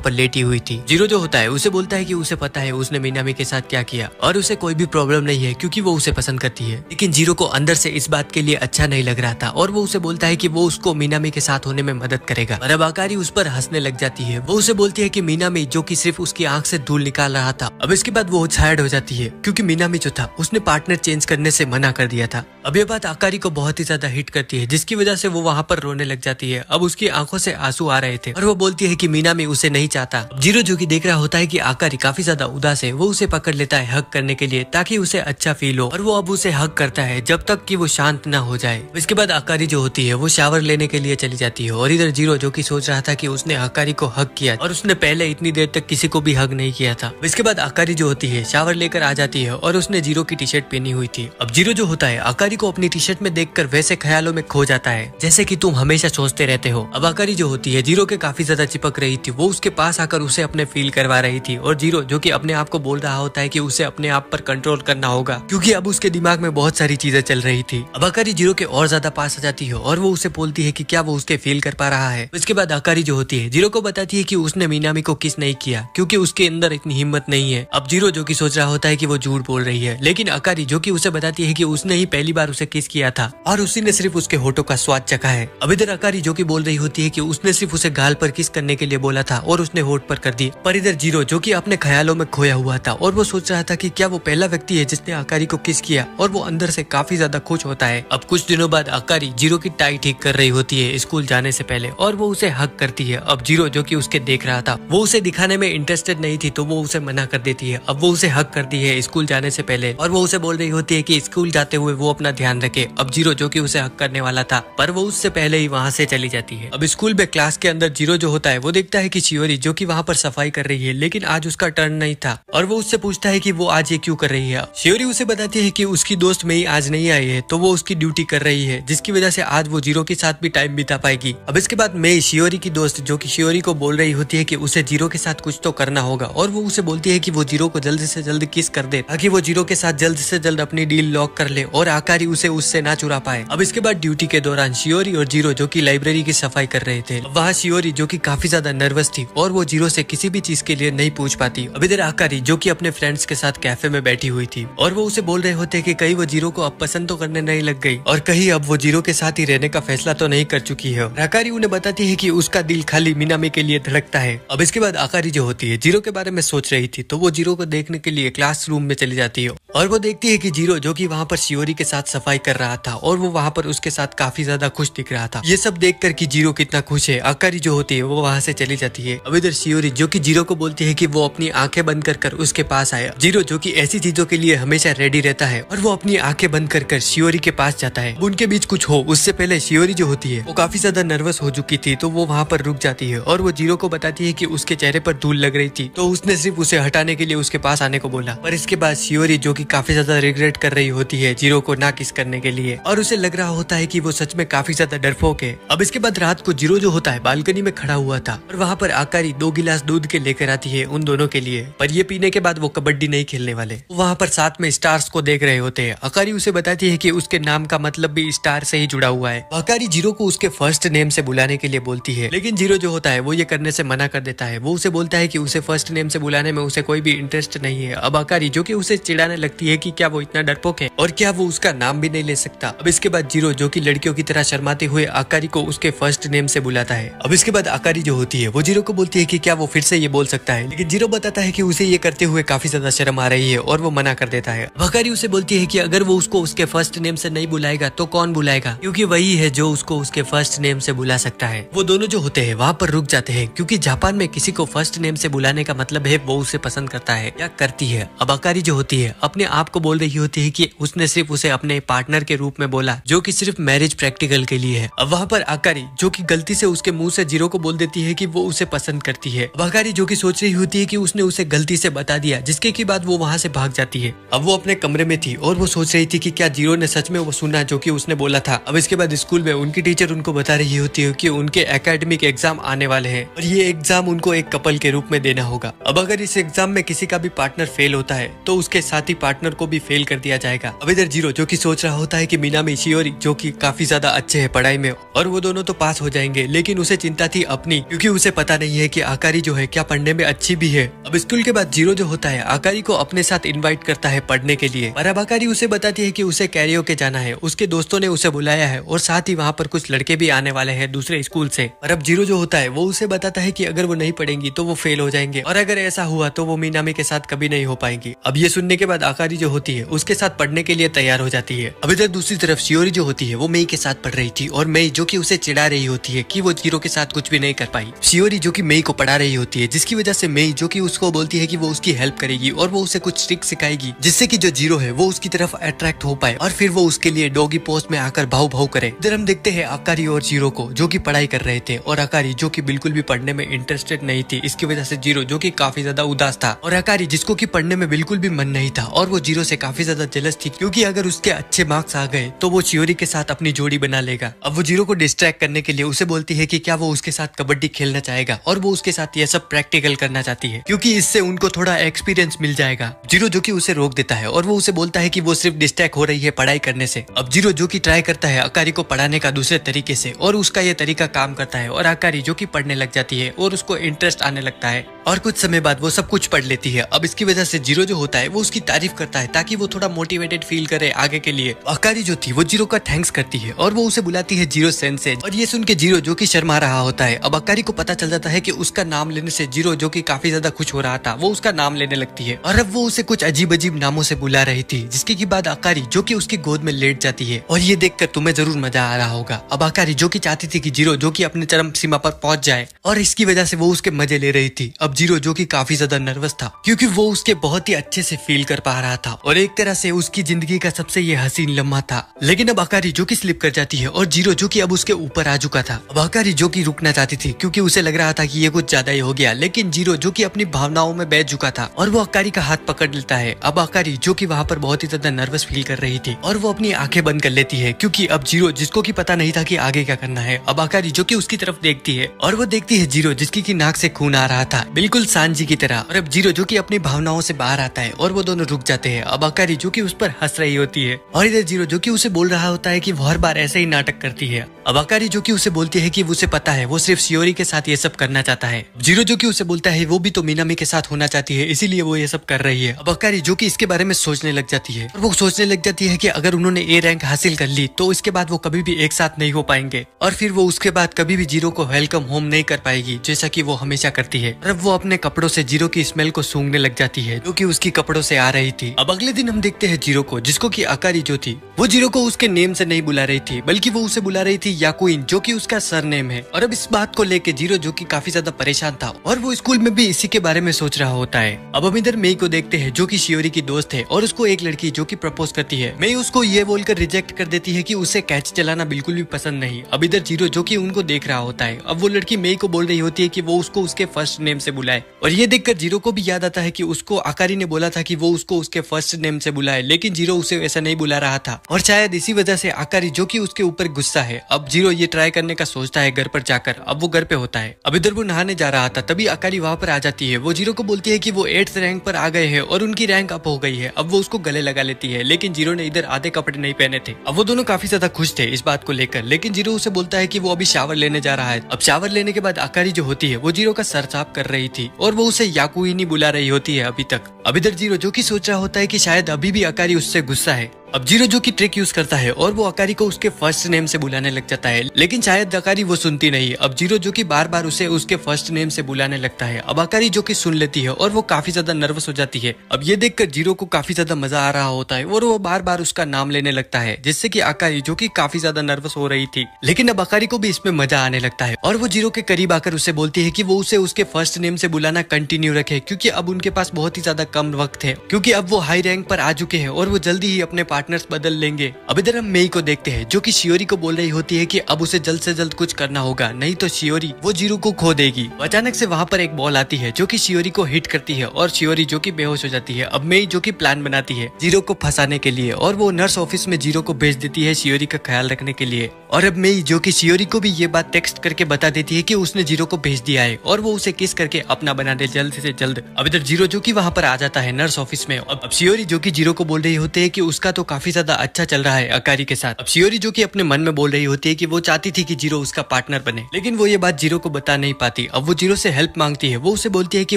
पर लेटी हुई थी। जीरो जो होता है उसे बोलता है कि उसे पता है उसने मीनामी के साथ क्या किया और उसे कोई भी प्रॉब्लम नहीं है क्योंकि वो उसे पसंद करती है। लेकिन जीरो को अंदर से इस बात के लिए अच्छा नहीं लग रहा था और वो उसे बोलता है कि वो उसको मीनामी के साथ होने में मदद करेगा। और अब आकारी उस पर हंसने लग जाती है। वो उसे बोलती है कि मीनामी जो कि सिर्फ उसकी आंख से धूल निकाल रहा था। अब इसके बाद वो साइड हो जाती है क्योंकि मीनामी जो था उसने पार्टनर चेंज करने से मना कर दिया था। अब ये बात आकारी को बहुत ही ज्यादा हिट करती है जिसकी वजह से वो वहाँ पर रोने लग जाती है। अब उसकी आंखों से आंसू आ रहे थे और वो बोलती है कि मीनामी उसे नहीं चाहता। जीरो जो कि देख रहा होता है कि आकारी काफी ज्यादा उदास है, वो उसे पकड़ लेता है हक करने के लिए ताकि उसे अच्छा फील हो, और वो अब उसे हक करता है जब तक कि वो शांत ना हो जाए। इसके बाद आकारी जो होती है वो शावर लेने के लिए चली जाती है और इधर जीरो जो कि सोच रहा था कि उसने आकारी को हक किया और उसने पहले इतनी देर तक किसी को भी हक नहीं किया था। इसके बाद आकारी जो होती है शावर लेकर आ जाती है और उसने जीरो की टी शर्ट पहनी हुई थी। अब जीरो जो होता है आकारी को अपनी टी शर्ट में देखकर वैसे ख्यालों में खो जाता है जैसे कि तुम हमेशा सोचते रहते हो। अब आकारी जो होती है जीरो के काफी ज्यादा चिपक रही थी, वो उसके पास आकर उसे अपने फील करवा रही थी और जीरो जो कि अपने आप को बोल रहा होता है कि उसे अपने आप पर कंट्रोल करना होगा क्योंकि अब उसके दिमाग में बहुत सारी चीजें चल रही थी। अब आकारी जीरो के और ज्यादा पास आ जाती है और वो उसे बोलती है कि क्या वो उसके फील कर पा रहा है। इसके बाद आकारी जो होती है जीरो को बताती है कि उसने मीनामी को किस नहीं किया क्योंकि उसके अंदर इतनी हिम्मत नहीं है। अब जीरो जो कि सोच रहा होता है कि वो झूठ बोल रही है, लेकिन आकारी जो कि उसे बताती है कि उसने ही पहली बार उसे किस किया था और उसी ने सिर्फ उसके होठों का स्वाद चखा है। अब इधर आकारी जो कि बोल रही होती है कि उसने सिर्फ उसे गाल पर किस करने के लिए बोला था और उसने होठ पर कर दी। पर इधर जीरो जो कि अपने ख्यालों में खोया हुआ था और वो सोच रहा था कि क्या वो पहला व्यक्ति है जिसने आकारी को किस किया, और वो अंदर से काफी ज्यादा खुश होता है। अब कुछ दिनों बाद आकारी जीरो की टाई ठीक कर रही होती है स्कूल जाने से पहले और वो उसे हक करती है। अब जीरो जो कि उसके देख रहा था वो उसे दिखाने में इंटरेस्टेड नहीं थी तो वो उसे मना कर देती है। अब वो उसे हक करती है स्कूल जाने से पहले और वो उसे बोल रही होती है कि स्कूल जाते हुए वो अपना ध्यान रखे। अब जीरो जो कि उसे हक करने वाला था पर वो उससे पहले ही वहाँ से चली जाती है। अब स्कूल में क्लास के अंदर जीरो जो होता है वो देखता है कि शियोरी जो कि वहाँ पर सफाई कर रही है, लेकिन आज उसका टर्न नहीं था और वो उससे पूछता है कि वो आज ये क्यों कर रही है। शियोरी उसे बताती है कि उसकी दोस्त मई आज नहीं आई है तो वो उसकी ड्यूटी कर रही है जिसकी वजह से आज वो जीरो के साथ भी टाइम बिता पाएगी। अब इसके बाद मई शियोरी की दोस्त जो कि शियोरी को बोल रही होती है कि उसे जीरो के साथ कुछ तो करना होगा और वो उसे बोलती है कि वो जीरो को जल्द से जल्द किस कर दे ताकि वो जीरो के साथ जल्द से जल्द अपनी डील लॉक कर ले और आकारी उसे उससे ना चुरा पाए। अब इसके बाद ड्यूटी के दौरान शियोरी और जीरो जो कि लाइब्रेरी की सफाई कर रहे थे, वहाँ शियोरी जो कि काफी ज्यादा नर्वस थी और वो जीरो से किसी भी चीज के लिए नहीं पूछ पाती। अब इधर आकारी जो कि अपने फ्रेंड्स के साथ कैफे में बैठी हुई थी और वो उसे बोल रहे होते कि कहीं वो जीरो को अब पसंद तो करने नहीं लग गई और कहीं अब वो जीरो के साथ ही रहने का फैसला तो नहीं कर चुकी है। आकारी उन्हें बताती है कि उसका दिल खाली मीनामी के लिए धड़कता है। अब इसके बाद आकारी जो होती है जीरो के बारे में सोच रही थी तो वो जीरो को देखने के लिए क्लासरूम में चली जाती है और वो देखती है कि जीरो जो कि वहाँ पर शियोरी के साथ सफाई कर रहा था और वो वहाँ पर उसके साथ काफी ज्यादा खुश दिख रहा था। ये सब देखकर कि जीरो कितना खुश है, आकारी जो होती है वो वहाँ से चली जाती है। अब इधर शियोरी जो कि जीरो को बोलती है कि वो अपनी आंखें बंद कर उसके पास आया। जीरो जो कि ऐसी चीजों के लिए हमेशा रेडी रहता है और वो अपनी आंखें बंद कर शियोरी के पास जाता है। उनके बीच कुछ हो उससे पहले शियोरी जो होती है वो काफी ज्यादा नर्वस हो चुकी थी तो वो वहाँ पर रुक जाती है और वो जीरो को बताती है कि उसके चेहरे पर धूल लग रही थी तो उसने सिर्फ उसे हटाने के लिए उसके पास आने को बोला। पर इसके बाद शियोरी जो कि काफी ज्यादा रिग्रेट कर रही होती है जीरो को ना किस करने के लिए और उसे लग रहा होता है कि वो सच में काफी ज्यादा डरपोक है। अब इसके बाद रात को जीरो जो होता है बालकनी में खड़ा हुआ था और वहाँ पर आकारी 2 गिलास दूध के लेकर आती है उन दोनों के लिए, पर ये पीने के बाद वो कबड्डी नहीं खेलने वाले। वहाँ पर साथ में स्टार्स को देख रहे होते हैं। आकारी उसे बताती है कि उसके नाम का मतलब भी स्टार से ही जुड़ा हुआ है। आकारी जीरो को उसके फर्स्ट नेम से बुलाने के लिए बोलती है, लेकिन जीरो जो होता है वो ये करने से मना कर देता है। वो उसे बोलता है कि उसे फर्स्ट नेम से बुलाने में उसे कोई भी इंटरेस्ट नहीं है। अब आकारी जो कि उसे चिढ़ाने लग लगती है कि क्या वो इतना डरपोक है और क्या वो उसका नाम भी नहीं ले सकता। अब इसके बाद जीरो जो कि लड़कियों की तरह शर्माते हुए आकारी को उसके फर्स्ट नेम से बुलाता है। अब इसके बाद आकारी जो होती है वो जीरो को बोलती है कि क्या वो फिर से ये बोल सकता है, लेकिन जीरो बताता है कि उसे ये करते हुए काफी ज्यादा शर्म आ रही है और वो मना कर देता है। आकारी उसे बोलती है कि अगर वो उसको उसके फर्स्ट नेम से नहीं बुलाएगा तो कौन बुलाएगा, क्योंकि वही है जो उसको उसके फर्स्ट नेम से बुला सकता है। वो दोनों जो होते हैं वहाँ पर रुक जाते हैं, क्योंकि जापान में किसी को फर्स्ट नेम से बुलाने का मतलब है वो उसे पसंद करता है या करती है। अब आकारी जो होती है अपने आप को बोल रही होती है कि उसने सिर्फ उसे अपने पार्टनर के रूप में बोला, जो कि सिर्फ मैरिज प्रैक्टिकल के लिए है। अब वहाँ पर आकारी जो कि गलती से उसके मुंह से जीरो को बोल देती है कि वो उसे पसंद करती है। अब आकारी जो कि सोच रही होती है कि उसने उसे गलती से बता दिया, जिसके की बाद वो वहाँ से भाग जाती है। अब वो अपने कमरे में थी और वो सोच रही थी कि क्या जीरो ने सच में वो सुना जो कि उसने बोला था। अब इसके बाद स्कूल में उनकी टीचर उनको बता रही होती है कि उनके एकेडमिक एग्जाम आने वाले हैं और ये एग्जाम उनको एक कपल के रूप में देना होगा। अब अगर इस एग्जाम में किसी का भी पार्टनर फेल होता है तो उसके साथी पार्टनर को भी फेल कर दिया जाएगा। अब इधर जीरो जो कि सोच रहा होता है कि मिनामी शियोरी जो कि काफी ज्यादा अच्छे हैं पढ़ाई में और वो दोनों तो पास हो जाएंगे, लेकिन उसे चिंता थी अपनी, क्योंकि उसे पता नहीं है कि आकारी जो है क्या पढ़ने में अच्छी भी है। अब स्कूल के बाद जीरो जो होता है आकारी को अपने साथ इनवाइट करता है पढ़ने के लिए, पर अब आकारी उसे बताती है कि उसे कैरियोके जाना है, उसके दोस्तों ने उसे बुलाया है और साथ ही वहाँ पर कुछ लड़के भी आने वाले हैं दूसरे स्कूल से। और अब जीरो जो होता है वो उसे बताता है कि अगर वो नहीं पढ़ेंगी तो वो फेल हो जाएंगे और अगर ऐसा हुआ तो वो मिनामी के साथ कभी नहीं हो पाएंगी। अब ये सुनने के बाद आकारी जो होती है उसके साथ पढ़ने के लिए तैयार हो जाती है। अब इधर दूसरी तरफ शियोरी जो होती है वो मेई के साथ पढ़ रही थी और मेई जो कि उसे चिढ़ा रही होती है कि वो जीरो के साथ कुछ भी नहीं कर पाई। शियोरी जो कि मेई को पढ़ा रही होती है, जिसकी वजह से मेई जो कि उसको बोलती है कि वो उसकी हेल्प करेगी और वो उसे कुछ ट्रिक सिखाएगी, जिससे कि जो जीरो है वो उसकी तरफ अट्रैक्ट हो पाए और फिर वो उसके लिए डॉगी पोज में आकर भाव भाव करे। इधर हम देखते हैं आकारी और जीरो को जो कि पढ़ाई कर रहे थे और आकारी जो कि बिल्कुल भी पढ़ने में इंटरेस्टेड नहीं थी। इसकी वजह से जीरो जो कि काफी ज्यादा उदास था और आकारी जिसको कि पढ़ने में बिल्कुल भी मन नहीं था और वो जीरो से काफी ज्यादा जेलस थी, क्योंकि अगर उसके अच्छे मार्क्स आ गए तो वो शियोरी के साथ अपनी जोड़ी बना लेगा। अब वो जीरो को डिस्ट्रैक्ट करने के लिए उसे बोलती है कि क्या वो उसके साथ कबड्डी खेलना चाहेगा और वो उसके साथ ये सब प्रैक्टिकल करना चाहती है, क्योंकि इससे उनको थोड़ा एक्सपीरियंस मिल जाएगा। जीरो जो कि उसे रोक देता है और वो उसे बोलता है कि वो सिर्फ डिस्ट्रैक्ट हो रही है पढ़ाई करने से। अब जीरो जो कि ट्राई करता है आकारी को पढ़ाने का दूसरे तरीके से और उसका ये तरीका काम करता है और आकारी जो कि पढ़ने लग जाती है और उसको इंटरेस्ट आने लगता है और कुछ समय बाद वो सब कुछ पढ़ लेती है। अब इसकी वजह से जीरो जो होता है वो उसकी तारीफ करता है ताकि वो थोड़ा मोटिवेटेड फील करे आगे के लिए। आकारी जो थी वो जीरो का थैंक्स करती है और वो उसे बुलाती है जीरो सेंसे, और ये सुन के जीरो जो कि शर्मा रहा होता है। अब आकारी को पता चल जाता है कि उसका नाम लेने से जीरो जो कि काफी ज्यादा खुश हो रहा था वो उसका नाम लेने लगती है और अब वो उसे कुछ अजीब अजीब नामों से बुला रही थी, जिसके की बाद आकारी जो कि उसकी गोद में लेट जाती है और ये देखकर तुम्हें जरूर मजा आ रहा होगा। अब आकारी जो कि चाहती थी कि जीरो जो कि अपने चरम सीमा पर पहुंच जाए और इसकी वजह से वो उसके मजे ले रही थी। अब जीरो जो कि काफी ज्यादा नर्वस था क्योंकि वो उसके बहुत ही अच्छे से फील कर पा रहा था और एक तरह से उसकी जिंदगी का सबसे ये हसीन लम्हा था। लेकिन अब आकारी जो कि स्लिप कर जाती है और जीरो जो कि अब उसके ऊपर आ चुका था। अब आकारी जो कि रुकना चाहती थी क्योंकि उसे लग रहा था कि ये कुछ ज्यादा ही हो गया, लेकिन जीरो जो कि अपनी भावनाओं में बैठ चुका था और वो आकारी का हाथ पकड़ लेता है। अब आकारी जो कि वहाँ पर बहुत ही ज्यादा नर्वस फील कर रही थी और वो अपनी आंखें बंद कर लेती है, क्योंकि अब जीरो जिसको कि पता नहीं था कि आगे क्या करना है। अब आकारी जो कि उसकी तरफ देखती है और वो देखती है जीरो जिसकी की नाक से खून आ रहा था बिल्कुल सांजी की तरह, और अब जीरो जो कि अपनी भावनाओं से बाहर आता है और वो दोनों रुक जाते हैं। अब आकारी जो कि उस पर हंस रही होती है और इधर जीरो जो कि उसे बोल रहा होता है कि वो हर बार ऐसे ही नाटक करती है। अब आकारी जो कि उसे बोलती है कि उसे पता है वो सिर्फ शियोरी के साथ ये सब करना चाहता है। जीरो जो कि उसे बोलता है वो भी तो मिनामी के साथ होना चाहती है, इसीलिए वो ये सब कर रही है। अब आकारी जो कि इसके बारे में सोचने लग जाती है और वो सोचने लग जाती है कि अगर उन्होंने ए रैंक हासिल कर ली तो इसके बाद वो कभी भी एक साथ नहीं हो पाएंगे और फिर वो उसके बाद कभी भी जीरो को वेलकम होम नहीं कर पाएगी जैसा कि वो हमेशा करती है। और अब वो अपने कपड़ों से जीरो की स्मेल को सूंघने लग जाती है जो कि उसकी कपड़ों से आ रही थी। अब अगले दिन हम देखते हैं जीरो को, जिसको कि आकारी जो थी वो जीरो को उसके नेम से नहीं बुला रही थी बल्कि वो उसे बुला रही थी याकुइन, जो कि उसका सरनेम है। और अब इस बात को लेके जीरो जो कि काफी ज्यादा परेशान था और वो स्कूल में भी इसी के बारे में सोच रहा होता है। अब हम इधर मेई को देखते हैं जो कि शियोरी की दोस्त है और उसको एक लड़की जो कि प्रपोज करती है। मेई उसको ये बोलकर रिजेक्ट कर देती है कि उसे कैच चलाना बिल्कुल भी पसंद नहीं। अब इधर जीरो जो कि उनको देख रहा होता है। अब वो लड़की मेई को बोल रही होती है कि वो उसको उसके फर्स्ट नेम से बुलाए और ये देखकर जीरो को भी याद आता है कि उसको आकारी ने बोला था कि वो उसको उसके फर्स्ट नेम से बुलाए, लेकिन जीरो उसे ऐसा नहीं बुला रहा था और शायद इसी वजह से आकारी जो कि उसके ऊपर गुस्सा है। अब जीरो ये ट्राई करने का सोचता है घर पर जाकर। अब वो घर पे होता है। अब इधर वो नहाने जा रहा था, तभी आकारी वहाँ पर आ जाती है। वो जीरो को बोलती है कि वो 8th रैंक पर आ गए हैं और उनकी रैंक अप हो गई है। अब वो उसको गले लगा लेती है, लेकिन जीरो ने इधर आधे कपड़े नहीं पहने थे। अब वो दोनों काफी ज्यादा खुश थे इस बात को लेकर, लेकिन जीरो उसे बोलता है कि वो अभी शावर लेने जा रहा है। अब शावर लेने के बाद आकारी जो होती है वो जीरो का सर साफ कर रही थी और वो उसे याकुइनी बुला रही होती है अभी तक। अब इधर जीरो जो कि सोच रहा होता है कि शायद अभी भी अकारी उससे गुस्सा है। अब जीरो जो की ट्रिक यूज करता है और वो अकारी को उसके फर्स्ट नेम से बुलाने लग जाता है, लेकिन शायद अकारी वो सुनती नहीं। अब जीरो जो की बार बार उसे उसके फर्स्ट नेम से बुलाने लगता है। अब अकारी जो की सुन लेती है और वो काफी ज्यादा नर्वस हो जाती है। अब ये देखकर जीरो को काफी ज्यादा मजा आ रहा होता है और वो बार बार उसका नाम लेने लगता है, जिससे कि अकारी जो की काफी ज्यादा नर्वस हो रही थी, लेकिन अब अकारी को भी इसमें मजा आने लगता है और वो जीरो के करीब आकर उसे बोलती है कि वो उसे उसके फर्स्ट नेम से बुलाना कंटिन्यू रखे, क्योंकि अब उनके पास बहुत ही ज्यादा कम वक्त है, क्योंकि अब वो हाई रैंक पर आ चुके हैं और वो जल्दी ही अपने पार्टनर्स बदल लेंगे। अब इधर हम मेई को देखते हैं जो कि शियोरी को बोल रही होती है कि अब उसे जल्द से जल्द कुछ करना होगा, नहीं तो शियोरी वो जीरो को खो देगी। अचानक से वहाँ पर एक बॉल आती है जो कि शियोरी को हिट करती है और शियोरी जो कि बेहोश हो जाती है। अब मेई जो कि प्लान बनाती है जीरो को फंसाने के लिए और वो नर्स ऑफिस में जीरो को भेज देती है शियोरी का ख्याल रखने के लिए। और अब मेई जो कि शियोरी को भी ये बात टेक्स्ट करके बता देती है कि उसने जीरो को भेज दिया है और वो उसे किस करके अपना बना दे जल्द से जल्द। अब इधर जीरो जो कि वहाँ पर आ जाता है नर्स ऑफिस में। अब शियोरी जो कि जीरो को बोल रही होती है कि उसका तो काफी ज्यादा अच्छा चल रहा है अकारी के साथ। अब शियोरी जो कि अपने मन में बोल रही होती है कि वो चाहती थी कि जीरो उसका पार्टनर बने, लेकिन वो ये बात जीरो को बता नहीं पाती। अब वो जीरो से हेल्प मांगती है। वो उसे बोलती है कि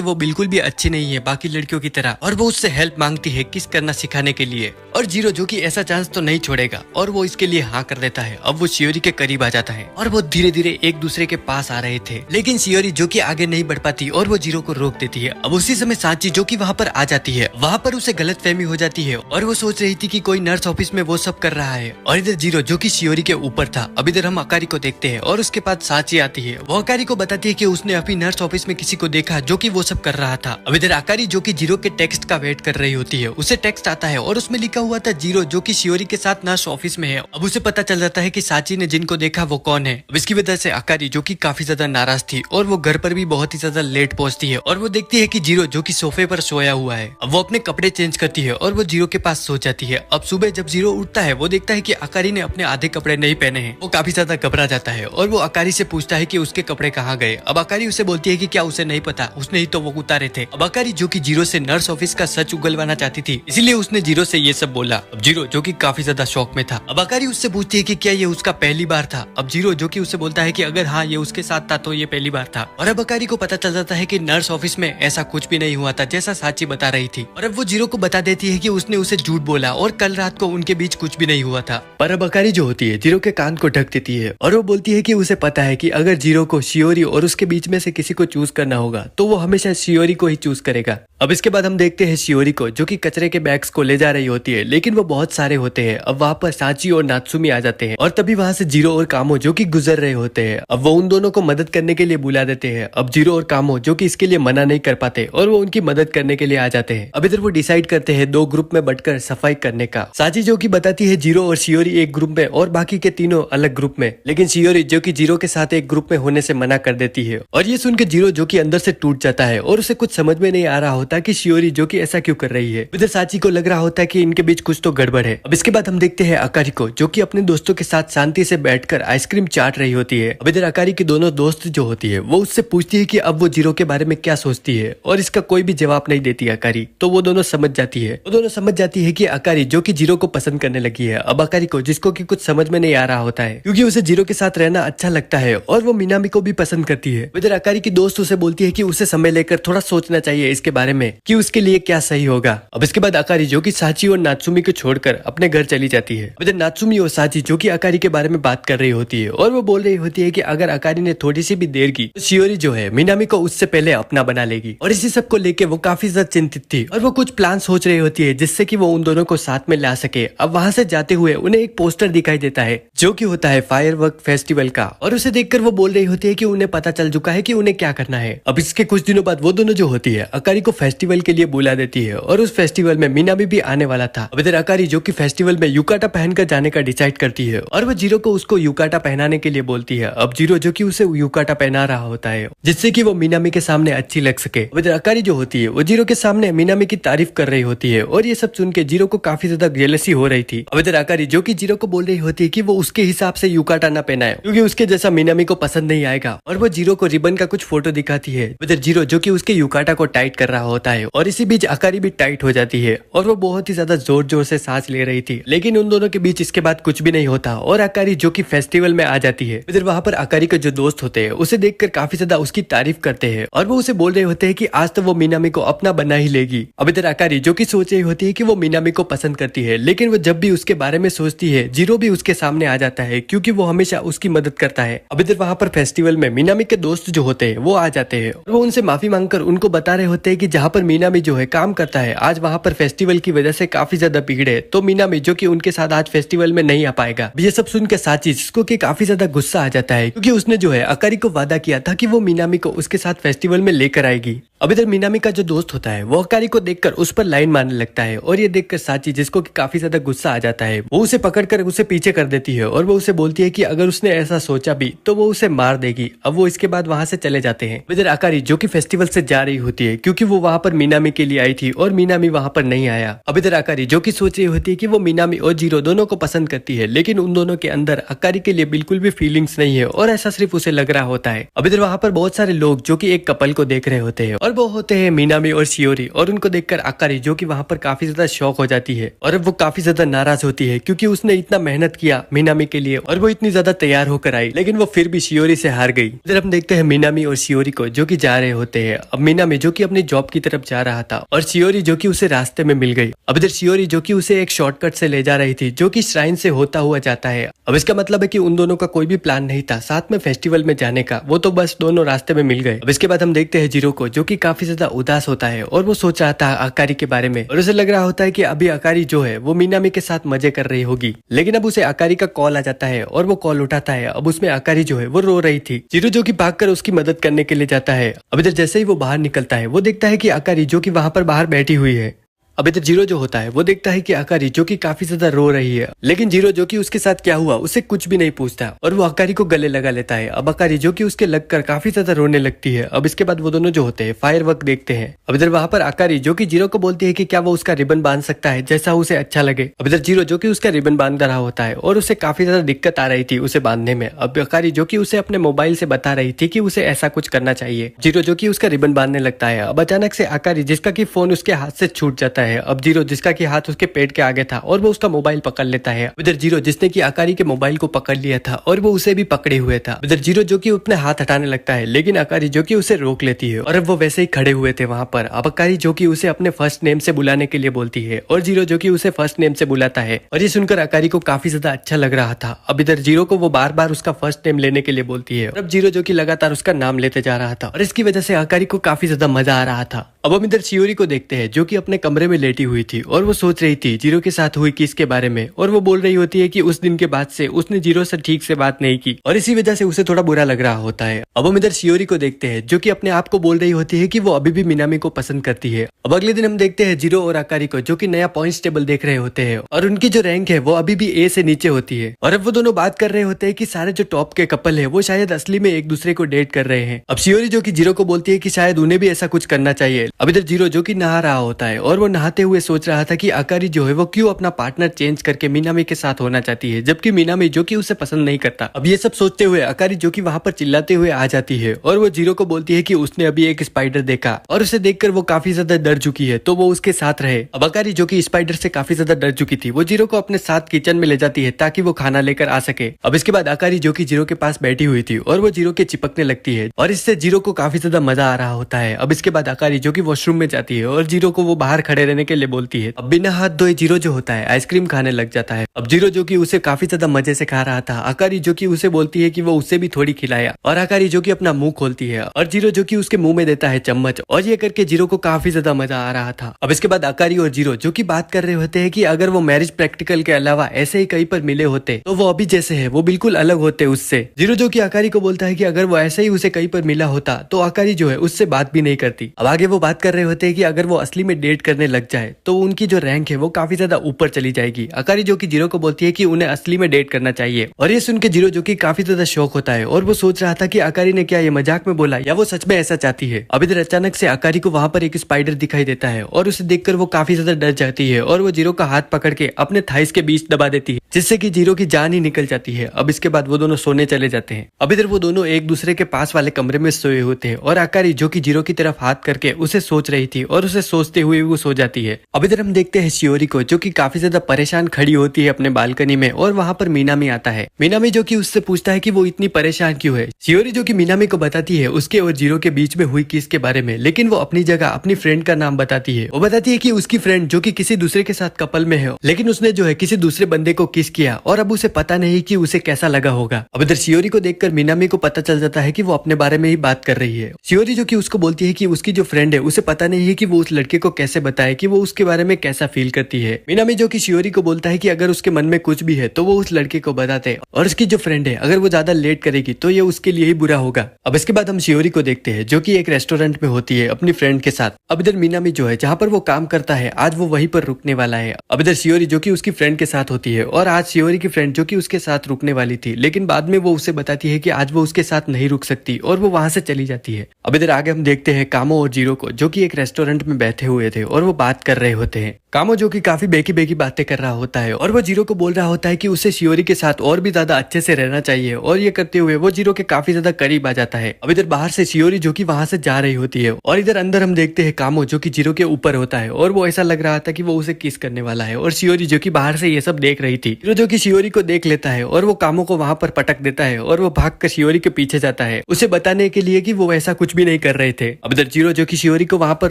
वो बिल्कुल भी अच्छी नहीं है बाकी लड़कियों की तरह, और वो उससे हेल्प मांगती है किस करना सिखाने के लिए। और जीरो जो कि ऐसा चांस तो नहीं छोड़ेगा और वो इसके लिए हाँ कर देता है। अब वो शियोरी के करीब आ जाता है और वो धीरे धीरे एक दूसरे के पास आ रहे थे, लेकिन शियोरी जो कि आगे नहीं बढ़ पाती और वो जीरो को रोक देती है। अब उसी समय सांची जो कि वहाँ पर आ जाती है। वहाँ पर उसे गलतफहमी हो जाती है और वो सोच रही थी कि कोई नर्स ऑफिस में वो सब कर रहा है, और इधर जीरो जो कि शियोरी के ऊपर था। अब इधर हम अकारी को देखते हैं और उसके पास सांची आती है। वो अकारी को बताती है कि उसने अभी नर्स ऑफिस में किसी को देखा जो कि वो सब कर रहा था। अब इधर अकारी जो कि जीरो के टेक्स्ट का वेट कर रही होती है, उसे टेक्स्ट आता है और उसमें लिखा हुआ था जीरो जो कि शियोरी के साथ नर्स ऑफिस में है। अब उसे पता चल जाता है कि सांची ने जिनको देखा वो कौन है। अब इसकी वजह से अकारी जो कि काफी ज्यादा नाराज थी और वो घर पर भी बहुत ही ज्यादा लेट पहुंचती है और वो देखती है कि जीरो जो कि सोफे पर सोया हुआ है। अब वो अपने कपड़े चेंज करती है और वो जीरो के पास सो जाती है। अब सुबह जब जीरो उठता है वो देखता है कि अकारी ने अपने आधे कपड़े नहीं पहने हैं। वो काफी ज्यादा घबरा जाता है और वो अकारी से पूछता है कि उसके कपड़े कहाँ गए। अब अकारी उसे बोलती है कि क्या उसे नहीं पता, उसने ही तो वो उतारे थे। अब अकारी जो कि जीरो से नर्स ऑफिस का सच उगलवाना चाहती थी, इसीलिए उसने जीरो से ये सब बोला। अब जीरो जो कि काफी ज्यादा शौक में था। अब अकारी उससे पूछती है कि क्या ये उसका पहली बार था। अब जीरो जो कि उसे बोलता है कि अगर हाँ ये उसके साथ था तो ये पहली बार था। और अब अकारी को पता चल जाता है कि नर्स ऑफिस में ऐसा कुछ भी नहीं हुआ था जैसा सांची बता रही थी। और अब वो जीरो को बता देती है कि उसने उसे झूठ बोला और कल रात को उनके बीच कुछ भी नहीं हुआ था। पर अब अकारी जो होती है जीरो के कान को ढक देती है और वो बोलती है कि उसे पता है कि अगर जीरो को शियोरी और उसके बीच में से किसी को चूज करना होगा तो वो हमेशा शियोरी को ही चूज करेगा। अब इसके बाद हम देखते हैं शियोरी को जो कि कचरे के बैग्स को ले जा रही होती है, लेकिन वो बहुत सारे होते हैं। अब वहाँ पर सांची और नात्सुमी आ जाते हैं और तभी वहाँ से जीरो और कामो जो कि गुजर रहे होते हैं। अब वो उन दोनों को मदद करने के लिए बुला देते हैं। अब जीरो और कामो जो कि इसके लिए मना नहीं कर पाते और वो उनकी मदद करने के लिए आ जाते हैं। अब इधर वो डिसाइड करते हैं 2 ग्रुप में बंटकर सफाई करने का। सांची जो कि बताती है जीरो और शियोरी एक ग्रुप में और बाकी के तीनों अलग ग्रुप में, लेकिन शियोरी जो कि जीरो के साथ एक ग्रुप में होने से मना कर देती है। और ये सुनकर जीरो जो कि अंदर से टूट जाता है और उसे कुछ समझ में नहीं आ रहा होता कि शियोरी जो कि ऐसा क्यों कर रही है। इधर सांची को लग रहा होता है कि इनके बीच कुछ तो गड़बड़ है। अब इसके बाद हम देखते हैं अकारी को जो कि अपने दोस्तों के साथ शांति से बैठकर आइसक्रीम चाट रही होती है। अब इधर अकारी की दोनों दोस्त जो होती है वो उससे पूछती है कि अब वो जीरो के बारे में क्या सोचती है, और इसका कोई भी जवाब नहीं देती अकारी। तो वो दोनों समझ जाती है कि अकारी जो कि जीरो को पसंद करने लगी है। अब अकारी को जिसको कि कुछ समझ में नहीं आ रहा होता है क्योंकि उसे जीरो के साथ रहना अच्छा लगता है और वो मिनामी को भी पसंद करती है। इधर अकारी की दोस्त उसे बोलती है कि उसे समय लेकर थोड़ा सोचना चाहिए इसके बारे में कि उसके लिए क्या सही होगा। अब इसके बाद अकारी जो कि सांची और नात्सुमी को छोड़कर अपने घर चली जाती है। इधर नात्सुमी और सांची जो कि अकारी के बारे में बात कर रही होती है और वो बोल रही होती है कि अगर अकारी ने थोड़ी सी भी देर की तो शियोरी जो है मिनामी को उससे पहले अपना बना लेगी। और इसी सब को लेके वो काफी ज्यादा चिंतित थी और वो कुछ प्लान सोच रही होती है जिससे कि वो उन दोनों को साथ में ला सके। अब वहां से जाते हुए उन्हें एक पोस्टर दिखाई देता है जो कि होता है फायरवर्क फेस्टिवल का, और उसे देखकर वो बोल रही होती है कि उन्हें पता चल चुका है कि उन्हें क्या करना है। अब इसके कुछ दिनों बाद वो दोनों जो होती है अकारी को फेस्टिवल के लिए बुला देती है और उस फेस्टिवल में मिनामी भी आने वाला था। अब इधर अकारी जो कि फेस्टिवल में युकाटा पहनकर जाने का डिसाइड करती है और वो जीरो को उसको युकाटा पहनाने के लिए बोलती है। अब जीरो जो कि उसे युकाटा पहना रहा होता है जिससे कि वो मिनामी के सामने अच्छी लग सके। अब इधर अकारी जो होती है वो जीरो के सामने मिनामी की तारीफ कर रही होती है और ये सब सुन के जीरो को काफी ज्यादा जेलसी हो रही थी। अब इधर आकारी जो कि जीरो को बोल रही होती है कि वो उसके हिसाब से युकाटा ना पहनाए क्योंकि उसके जैसा मिनामी को पसंद नहीं आएगा, और वो जीरो को रिबन का कुछ फोटो दिखाती है। इधर जीरो जो कि उसके युकाटा को टाइट कर रहा होता है और इसी बीच आकारी भी टाइट हो जाती है और वो बहुत ही ज्यादा जोर जोर से सांस ले रही थी, लेकिन उन दोनों के बीच इसके बाद कुछ भी नहीं होता और आकारी जो कि फेस्टिवल में आ जाती है। इधर वहां पर आकारी के जो दोस्त होते हैं उसे देखकर काफी ज्यादा उसकी तारीफ करते हैं और वो उसे बोल रहे होते हैं कि आज तो वो मिनामी को अपना बना ही लेगी। अब इधर आकारी जो कि सोच रही होती है कि वो मिनामी को पसंद करती है, लेकिन वो जब भी उसके बारे में सोचती है जीरो भी उसके सामने आ जाता है क्योंकि वो हमेशा उसकी मदद करता है। अब इधर वहां पर फेस्टिवल में मिनामी के दोस्त जो होते हैं वो आ जाते हैं और वो उनसे माफी मांगकर उनको बता रहे होते हैं कि जहाँ पर मिनामी जो है काम करता है आज वहाँ पर फेस्टिवल की वजह से काफी ज्यादा भीड़ है, तो मिनामी जो कि उनके साथ आज फेस्टिवल में नहीं आ पाएगा। ये सब सुनकर साची जिसको कि काफी ज्यादा गुस्सा आ जाता है क्योंकि उसने जो है आकारी को वादा किया था कि वो मिनामी को उसके साथ फेस्टिवल में लेकर आएगी। अब इधर मिनामी का जो दोस्त होता है वो आकारी को देखकर उस पर लाइन मारने लगता है और ये देखकर साची जिसको कि काफी ज्यादा गुस्सा आ जाता है वो उसे पकड़कर उसे पीछे कर देती है और वो उसे बोलती है कि अगर उसने ऐसा सोचा भी तो वो उसे मार देगी। अब वो इसके बाद वहां से चले जाते हैं। इधर आकारी जो कि फेस्टिवल से जा रही होती है क्योंकि वो वहां पर मिनामी के लिए आई थी और मिनामी वहां पर नहीं आया। अब इधर आकारी जो कि सोच रही होती है कि वो मिनामी और जीरो दोनों को पसंद करती है, लेकिन उन दोनों के अंदर आकारी के लिए बिल्कुल भी फीलिंग्स नहीं है और ऐसा सिर्फ उसे लग रहा होता है। अब इधर वहां पर बहुत सारे लोग जो कि एक कपल को देख रहे होते हैं और वो होते हैं मिनामी और शियोरी, और उनको देखकर आकारी जो कि वहां पर काफी ज्यादा शॉक हो जाती है और अब वो काफी ज्यादा नाराज होती है क्योंकि उसने इतना मेहनत किया मिनामी के लिए और वो इतनी ज्यादा तैयार होकर आई, लेकिन वो फिर भी शियोरी से हार गई। इधर हम देखते हैं मिनामी और शियोरी को जो कि जा रहे होते हैं। अब मिनामी जो कि अपनी जॉब की तरफ जा रहा था और शियोरी जो कि उसे रास्ते में मिल गई। अब इधर शियोरी जो कि उसे एक शॉर्टकट से ले जा रही थी जो कि श्राइन से होता हुआ जाता है। अब इसका मतलब है कि उन दोनों का कोई भी प्लान नहीं था साथ में फेस्टिवल में जाने का, वो तो बस दोनों रास्ते में मिल गए। अब इसके बाद हम देखते हैं जीरो को जो कि काफी ज्यादा उदास होता है और वो सोच रहा था आकारी के बारे में और उसे लग रहा होता है कि अभी आकारी जो है वो मिनामी के साथ मजे कर रही होगी, लेकिन अब उसे आकारी का कॉल आ जाता है और वो कॉल उठाता है। अब उसमें आकारी जो है वो रो रही थी। जीरो जो कि भागकर उसकी मदद करने के लिए जाता है। अब इधर जैसे ही वो बाहर निकलता है वो देखता है कि आकारी जो कि वहां पर बाहर बैठी हुई है। अब इधर जीरो जो होता है वो देखता है कि आकारी जो कि काफी ज्यादा रो रही है, लेकिन जीरो जो कि उसके साथ क्या हुआ उसे कुछ भी नहीं पूछता और वो आकारी को गले लगा लेता है। अब आकारी जो कि उसके लगकर काफी ज्यादा रोने लगती है। अब इसके बाद वो दोनों जो होते हैं फायरवर्क देखते हैं। अब इधर वहां पर आकारी जो कि जीरो को बोलती है कि क्या वो उसका रिबन बांध सकता है जैसा उसे अच्छा लगे। अब इधर जीरो जो कि उसका रिबन बांध रहा होता है और उसे काफी ज्यादा दिक्कत आ रही थी उसे बांधने में। अब आकारी जो कि उसे अपने मोबाइल से बता रही थी कि उसे ऐसा कुछ करना चाहिए। जीरो जो कि उसका रिबन बांधने लगता है। अब अचानक से आकारी जिसका कि फोन उसके हाथ से छूट जाता है। अब जीरो जिसका कि हाथ उसके पेट के आगे था और वो उसका मोबाइल पकड़ लेता है। इधर जीरो जिसने कि आकारी के मोबाइल को पकड़ लिया था और वो उसे भी पकड़े हुए था। इधर जीरो जो कि अपने हाथ हटाने लगता है, लेकिन आकारी जो कि उसे रोक लेती है और अब वो वैसे ही खड़े हुए थे वहां पर। अब आकारी जो कि उसे अपने फर्स्ट नेम से बुलाने के लिए बोलती है और जीरो जो कि उसे फर्स्ट नेम से बुलाता है और ये सुनकर आकारी को काफी ज्यादा अच्छा लग रहा था। अब इधर जीरो को वो बार बार उसका फर्स्ट नेम लेने के लिए बोलती है और अब जीरो जो कि लगातार उसका नाम लेते जा रहा था और इसकी वजह से आकारी को काफी ज्यादा मजा आ रहा था। अब हम इधर शियोरी को देखते हैं जो कि अपने कमरे में लेटी हुई थी और वो सोच रही थी जीरो के साथ हुई किस के बारे में, और वो बोल रही होती है कि उस दिन के बाद से उसने जीरो से ठीक से बात नहीं की और इसी वजह से उसे थोड़ा बुरा लग रहा होता है। अब हम इधर शियोरी को देखते हैं जो कि अपने आप को बोल रही होती है कि वो अभी भी मिनामी को पसंद करती है। अब अगले दिन हम देखते हैं जीरो और आकारी को जो कि नया पॉइंट्स टेबल देख रहे होते हैं और उनकी जो रैंक है वो अभी भी ए से नीचे होती है और अब वो दोनों बात कर रहे होते हैं कि सारे जो टॉप के कपल है वो शायद असली में एक दूसरे को डेट कर रहे हैं। अब शियोरी जो कि जीरो को बोलती है कि शायद उन्हें भी ऐसा कुछ करना चाहिए। अब इधर जीरो जो कि नहा रहा होता है और वो नहाते हुए सोच रहा था कि आकारी जो है वो क्यों अपना पार्टनर चेंज करके मिनामी के साथ होना चाहती है जबकि मिनामी जो कि उसे पसंद नहीं करता। अब ये सब सोचते हुए आकारी जो कि वहां पर चिल्लाते हुए आ जाती है और वो जीरो को बोलती है कि उसने अभी एक स्पाइडर देखा और उसे देखकर वो काफी ज्यादा डर चुकी है तो वो उसके साथ रहे। अब आकारी जो कि स्पाइडर से काफी ज्यादा डर चुकी थी वो जीरो को अपने साथ किचन में ले जाती है ताकि वो खाना लेकर आ सके। अब इसके बाद आकारी जो कि जीरो के पास बैठी हुई थी और वो जीरो के चिपकने लगती है और इससे जीरो को काफी ज्यादा मजा आ रहा होता है। अब इसके बाद आकारी जो कि वॉशरूम में जाती है और जीरो को वो बाहर खड़े रहने के लिए बोलती है। अब बिना हाथ धोए जीरो जो होता है आइसक्रीम खाने लग जाता है। अब जीरो जो कि उसे काफी ज्यादा मजे से खा रहा था। आकारी जो कि उसे बोलती है कि वो उसे भी थोड़ी खिलाया और आकारी जो कि अपना मुंह खोलती है और जीरो जो कि उसके मुंह में देता है चम्मच और ये करके जीरो को काफी ज्यादा मजा आ रहा था। अब इसके बाद आकारी और जीरो जो कि बात कर रहे होते हैं कि अगर वो मैरिज प्रैक्टिकल के अलावा ऐसे ही कहीं पर मिले होते तो वो अभी जैसे है वो बिल्कुल अलग होते उससे। जीरो जो कि आकारी को बोलता है कि अगर वो ऐसे ही उसे कहीं पर मिला होता तो आकारी जो है उससे बात भी नहीं करती। अब आगे वो बात बात कर रहे होते हैं कि अगर वो असली में डेट करने लग जाए तो उनकी जो रैंक है वो काफी ज्यादा ऊपर चली जाएगी। अकारी जो कि जीरो को बोलती है कि उन्हें असली में डेट करना चाहिए और ये सुन के जीरो जो कि काफी ज्यादा शौक होता है और वो सोच रहा था कि अकारी ने क्या ये मजाक में बोला या वो सच में ऐसा चाहती है। अब इधर अचानक से अकारी को वहां पर एक स्पाइडर दिखाई देता है और उसे देखकर वो काफी ज्यादा डर जाती है और वो जीरो का हाथ पकड़ के अपने थाइस के बीच दबा देती है, जिससे कि जीरो की जान ही निकल जाती है। अब इसके बाद वो दोनों सोने चले जाते हैं। अब इधर वो दोनों एक दूसरे के पास वाले कमरे में सोए होते हैं और अकारी जो कि जीरो की तरफ हाथ करके उसे सोच रही थी और उसे सोचते हुए वो सो जाती है। अब इधर हम देखते हैं शियोरी को जो कि काफी ज्यादा परेशान खड़ी होती है अपने बालकनी में और वहां पर मीनामी आता है। मीनामी जो कि उससे पूछता है कि वो इतनी परेशान क्यों है। शियोरी जो कि मीनामी को बताती है उसके और जीरो के बीच में हुई किस के बारे में, लेकिन वो अपनी जगह अपनी फ्रेंड का नाम बताती है। वो बताती है कि उसकी फ्रेंड जो कि किसी दूसरे के साथ कपल में है, लेकिन उसने जो है किसी दूसरे बंदे को किस किया और अब उसे पता नहीं कि उसे कैसा लगा होगा। अब इधर शियोरी को देखकर मीनामी को पता चल जाता है कि वो अपने बारे में ही बात कर रही है। शियोरी जो कि उसको बोलती है कि उसकी जो फ्रेंड है उसे पता नहीं है कि वो उस लड़के को कैसे बताए कि वो उसके बारे में कैसा फील करती है। मीनामी जो कि शियोरी को बोलता है कि अगर उसके मन में कुछ भी है तो वो उस लड़के को बताते और उसकी जो फ्रेंड है अगर वो ज्यादा लेट करेगी तो ये उसके लिए ही बुरा होगा। अब इसके बाद हम शियोरी को देखते हैं जो कि एक रेस्टोरेंट में होती है अपनी फ्रेंड के साथ। अब इधर मीनामी जो है जहाँ पर वो काम करता है आज वो वहीं पर रुकने वाला है। अब इधर शियोरी जो कि उसकी फ्रेंड के साथ होती है और आज शियोरी की फ्रेंड जो कि उसके साथ रुकने वाली थी, लेकिन बाद में वो उसे बताती है कि आज वो उसके साथ नहीं रुक सकती और वो वहां से चली जाती है। अब इधर आगे हम देखते हैं कामो और जीरो को जो कि एक रेस्टोरेंट में बैठे हुए थे और वो बात कर रहे होते हैं। कामो जो कि काफी बेकी बेकी बातें कर रहा होता है और वो जीरो को बोल रहा होता है कि उसे शियोरी के साथ और भी ज्यादा अच्छे से रहना चाहिए और ये करते हुए वो जीरो के काफी ज्यादा करीब आ जाता है। अब इधर बाहर से शियोरी जो कि वहां से जा रही होती है और इधर अंदर हम देखते हैं कामो जो कि जीरो के ऊपर होता है और वो ऐसा लग रहा था कि वो उसे किस करने वाला है और शियोरी जो कि बाहर से ये सब देख रही थी। जीरो जो कि शियोरी को देख लेता है और वो कामो को वहां पर पटक देता है और वो भागकर शियोरी के पीछे जाता है उसे बताने के लिए कि वो ऐसा कुछ भी नहीं कर रहे थे। अब इधर जीरो जो कि शियोरी को वहां पर